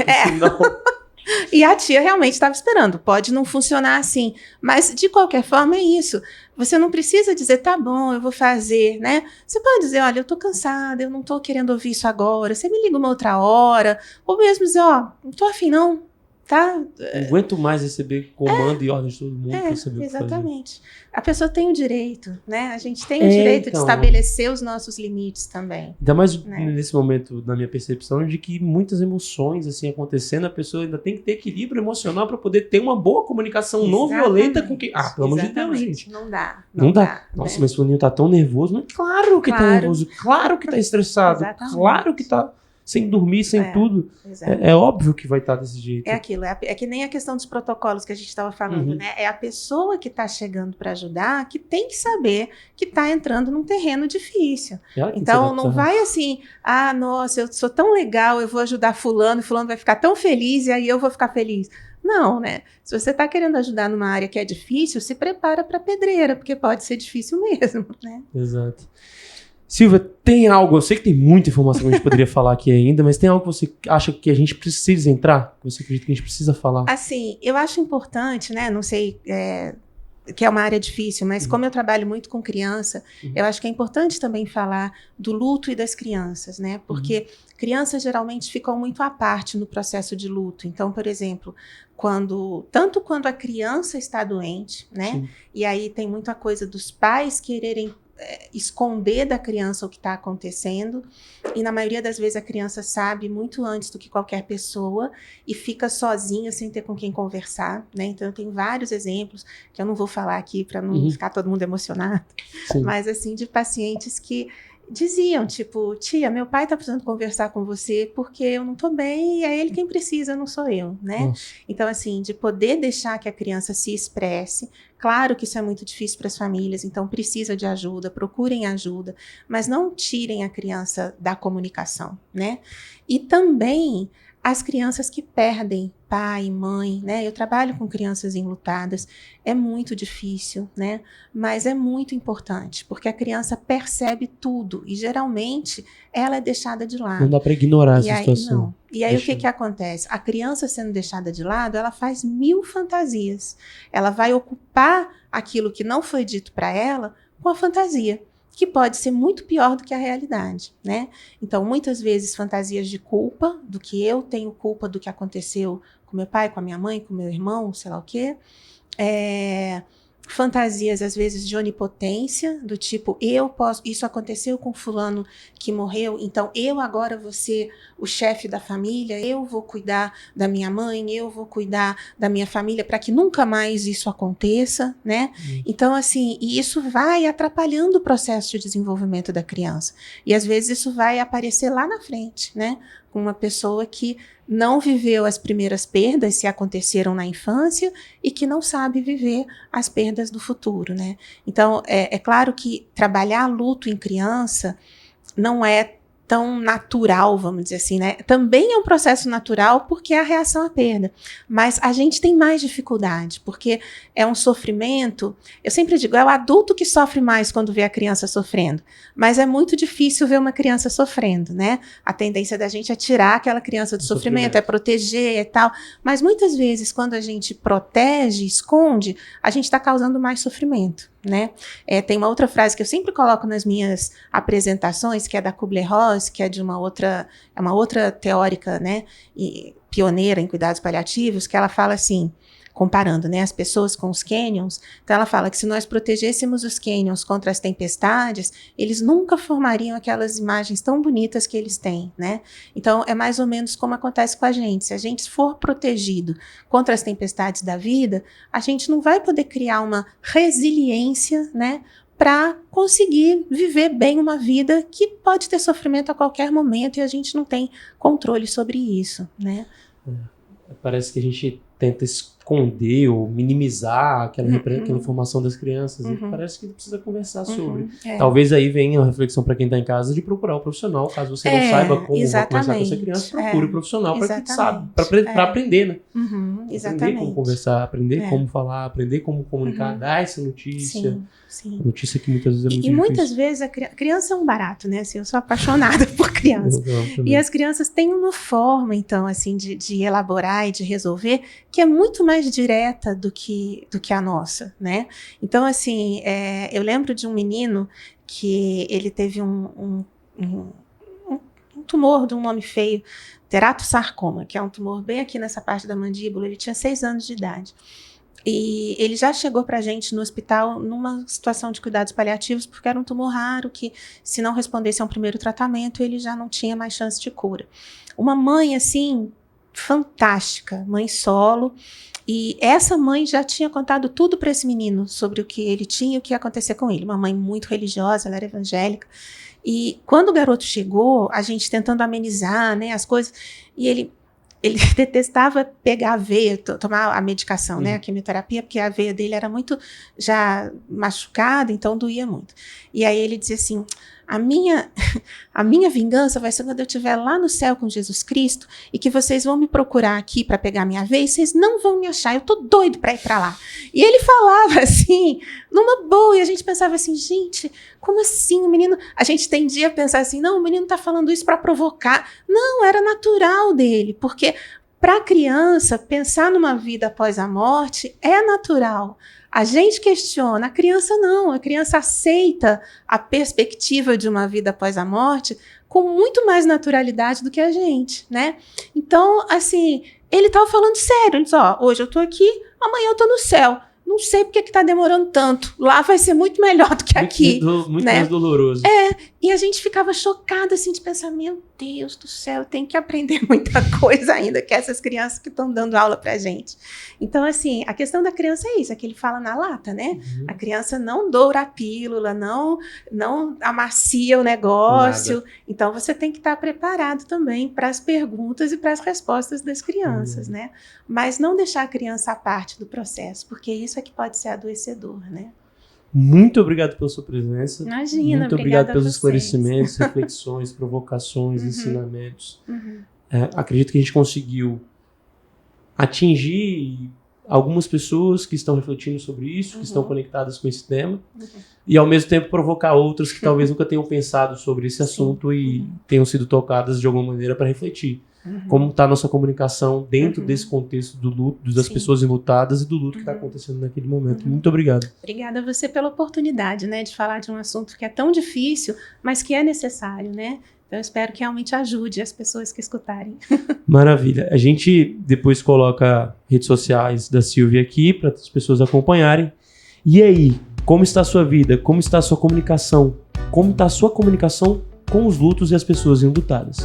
B: E a tia realmente estava esperando, pode não funcionar assim, mas de qualquer forma é isso, você não precisa dizer, tá bom, eu vou fazer, né? Você pode dizer, olha, eu tô cansada, eu não tô querendo ouvir isso agora, você me liga uma outra hora, ou mesmo dizer, não tô afim não, tá?
A: Não aguento mais receber comando e ordem de todo mundo para saber
B: exatamente. A pessoa tem o direito, né? A gente tem o direito de estabelecer os nossos limites também.
A: Ainda mais nesse momento, na minha percepção, de que muitas emoções assim acontecendo, a pessoa ainda tem que ter equilíbrio emocional para poder ter uma boa comunicação não violenta com quem... pelo amor de Deus, gente.
B: Não dá.
A: Nossa, mas o Fulaninho tá tão nervoso. Mas claro que tá nervoso. Claro que tá estressado.
B: Exatamente.
A: Claro que tá sem dormir, sem tudo. É óbvio que vai estar desse jeito.
B: É aquilo, é que nem a questão dos protocolos que a gente estava falando, né? É a pessoa que está chegando para ajudar que tem que saber que está entrando num terreno difícil. Então, não vai assim, nossa, eu sou tão legal, eu vou ajudar fulano vai ficar tão feliz e aí eu vou ficar feliz. Não, né? Se você está querendo ajudar numa área que é difícil, se prepara para pedreira, porque pode ser difícil mesmo, né?
A: Exato. Silvia, tem algo, eu sei que tem muita informação que a gente poderia falar aqui ainda, mas tem algo que você acha que a gente precisa entrar? Que você acredita que a gente precisa falar?
B: Assim, eu acho importante, né? Não sei, que é uma área difícil, mas como eu trabalho muito com criança, eu acho que é importante também falar do luto e das crianças, né? Porque crianças geralmente ficam muito à parte no processo de luto. Então, por exemplo, tanto quando a criança está doente, né?
A: Sim.
B: E aí tem muita coisa dos pais quererem esconder da criança o que está acontecendo, e na maioria das vezes a criança sabe muito antes do que qualquer pessoa e fica sozinha sem ter com quem conversar, né? Então eu tenho vários exemplos que eu não vou falar aqui para não ficar todo mundo emocionado, mas assim, de pacientes que diziam, tipo, tia, meu pai tá precisando conversar com você porque eu não tô bem e é ele quem precisa, não sou eu, né?
A: Nossa.
B: Então, assim, de poder deixar que a criança se expresse. Claro que isso é muito difícil para as famílias, então precisa de ajuda, procurem ajuda, mas não tirem a criança da comunicação, né? E também as crianças que perdem pai, mãe, né? Eu trabalho com crianças enlutadas, é muito difícil, né? Mas é muito importante, porque a criança percebe tudo e geralmente ela é deixada de lado.
A: Não dá para ignorar essa situação.
B: Não. E aí o que acontece? A criança sendo deixada de lado, ela faz 1000 fantasias. Ela vai ocupar aquilo que não foi dito para ela com a fantasia, que pode ser muito pior do que a realidade, né? Então, muitas vezes, fantasias de culpa, do que eu tenho culpa do que aconteceu com meu pai, com a minha mãe, com meu irmão, sei lá o quê. Fantasias, às vezes, de onipotência, do tipo, isso aconteceu com fulano que morreu, então eu agora vou ser o chefe da família, eu vou cuidar da minha mãe, eu vou cuidar da minha família para que nunca mais isso aconteça, né? Então, assim, e isso vai atrapalhando o processo de desenvolvimento da criança. E, às vezes, isso vai aparecer lá na frente, né? Com uma pessoa que não viveu as primeiras perdas, se aconteceram na infância, e que não sabe viver as perdas do futuro, né? Então, é claro que trabalhar luto em criança não é tão natural, vamos dizer assim, né? Também é um processo natural porque é a reação à perda, mas a gente tem mais dificuldade, porque é um sofrimento, eu sempre digo, é o adulto que sofre mais quando vê a criança sofrendo, mas é muito difícil ver uma criança sofrendo, né? A tendência da gente é tirar aquela criança do sofrimento, é proteger e tal, mas muitas vezes quando a gente protege, esconde, a gente está causando mais sofrimento, né? Tem uma outra frase que eu sempre coloco nas minhas apresentações, que é da Kubler-Ross, que é de uma outra teórica, né, e pioneira em cuidados paliativos, que ela fala assim, comparando, né, as pessoas com os cânions, então ela fala que se nós protegêssemos os cânions contra as tempestades, eles nunca formariam aquelas imagens tão bonitas que eles têm, né? Então é mais ou menos como acontece com a gente, se a gente for protegido contra as tempestades da vida, a gente não vai poder criar uma resiliência, né, para conseguir viver bem uma vida que pode ter sofrimento a qualquer momento e a gente não tem controle sobre isso, né?
A: Parece que a gente tenta esconder ou minimizar aquela informação das crianças e parece que precisa conversar sobre. Talvez aí venha a reflexão para quem está em casa de procurar um profissional, caso você não saiba como conversar com essa criança, procure um profissional para que sabe, para aprender, né? Aprender como conversar, aprender como falar, aprender como comunicar, dar essa notícia.
B: Sim.
A: Notícia que muitas vezes é muito difícil.
B: E muitas vezes a criança é um barato, né? Assim, eu sou apaixonada por criança. E as crianças têm uma forma, então, assim, de elaborar e de resolver que é muito mais direta do que a nossa, né? Então, assim, eu lembro de um menino que ele teve um tumor de um nome feio, teratosarcoma, que é um tumor bem aqui nessa parte da mandíbula. Ele tinha 6 anos de idade. E ele já chegou para a gente no hospital numa situação de cuidados paliativos, porque era um tumor raro que, se não respondesse a um primeiro tratamento, ele já não tinha mais chance de cura. Uma mãe, assim, fantástica, mãe solo, e essa mãe já tinha contado tudo para esse menino sobre o que ele tinha e o que ia acontecer com ele. Uma mãe muito religiosa, ela era evangélica. E quando o garoto chegou, a gente tentando amenizar, né, as coisas, e ele detestava pegar a veia, tomar a medicação, né, a quimioterapia, porque a veia dele era muito já machucada, então doía muito. E aí ele dizia assim, a minha vingança vai ser quando eu estiver lá no céu com Jesus Cristo e que vocês vão me procurar aqui para pegar minha veia e vocês não vão me achar, eu tô doido para ir para lá. E ele falava assim, numa boa, e a gente pensava assim, gente, como assim o menino... A gente tendia a pensar assim, não, o menino tá falando isso para provocar. Não, era natural dele, porque para a criança, pensar numa vida após a morte é natural. A gente questiona, a criança não. A criança aceita a perspectiva de uma vida após a morte com muito mais naturalidade do que a gente, né? Então, assim, ele estava falando sério. Ele disse, hoje eu estou aqui, amanhã eu estou no céu. Não sei porque que está demorando tanto. Lá vai ser muito melhor do que aqui.
A: Muito
B: né?
A: mais doloroso.
B: E a gente ficava chocada, assim, de pensar, meu Deus do céu, tem que aprender muita coisa ainda, que essas crianças que estão dando aula pra gente. Então, assim, a questão da criança é isso, é que ele fala na lata, né? A criança não doura a pílula, não amacia o negócio. Nada. Então, você tem que estar preparado também para as perguntas e para as respostas das crianças, né? Mas não deixar a criança à parte do processo, porque isso é que pode ser adoecedor, né?
A: Muito obrigado pela sua presença.
B: Imagina,
A: muito obrigado pelos esclarecimentos, reflexões, provocações, ensinamentos. Acredito que a gente conseguiu atingir algumas pessoas que estão refletindo sobre isso, que estão conectadas com esse tema, e ao mesmo tempo provocar outras que talvez nunca tenham pensado sobre esse assunto e tenham sido tocadas de alguma maneira para refletir. Como está a nossa comunicação dentro desse contexto do luto, das pessoas enlutadas e do luto que está acontecendo naquele momento. Muito obrigado.
B: Obrigada a você pela oportunidade, né, de falar de um assunto que é tão difícil, mas que é necessário, né? Então, eu espero que realmente ajude as pessoas que escutarem.
A: Maravilha. A gente depois coloca redes sociais da Silvia aqui para as pessoas acompanharem. E aí, como está a sua vida? Como está a sua comunicação? Como está a sua comunicação com os lutos e as pessoas enlutadas?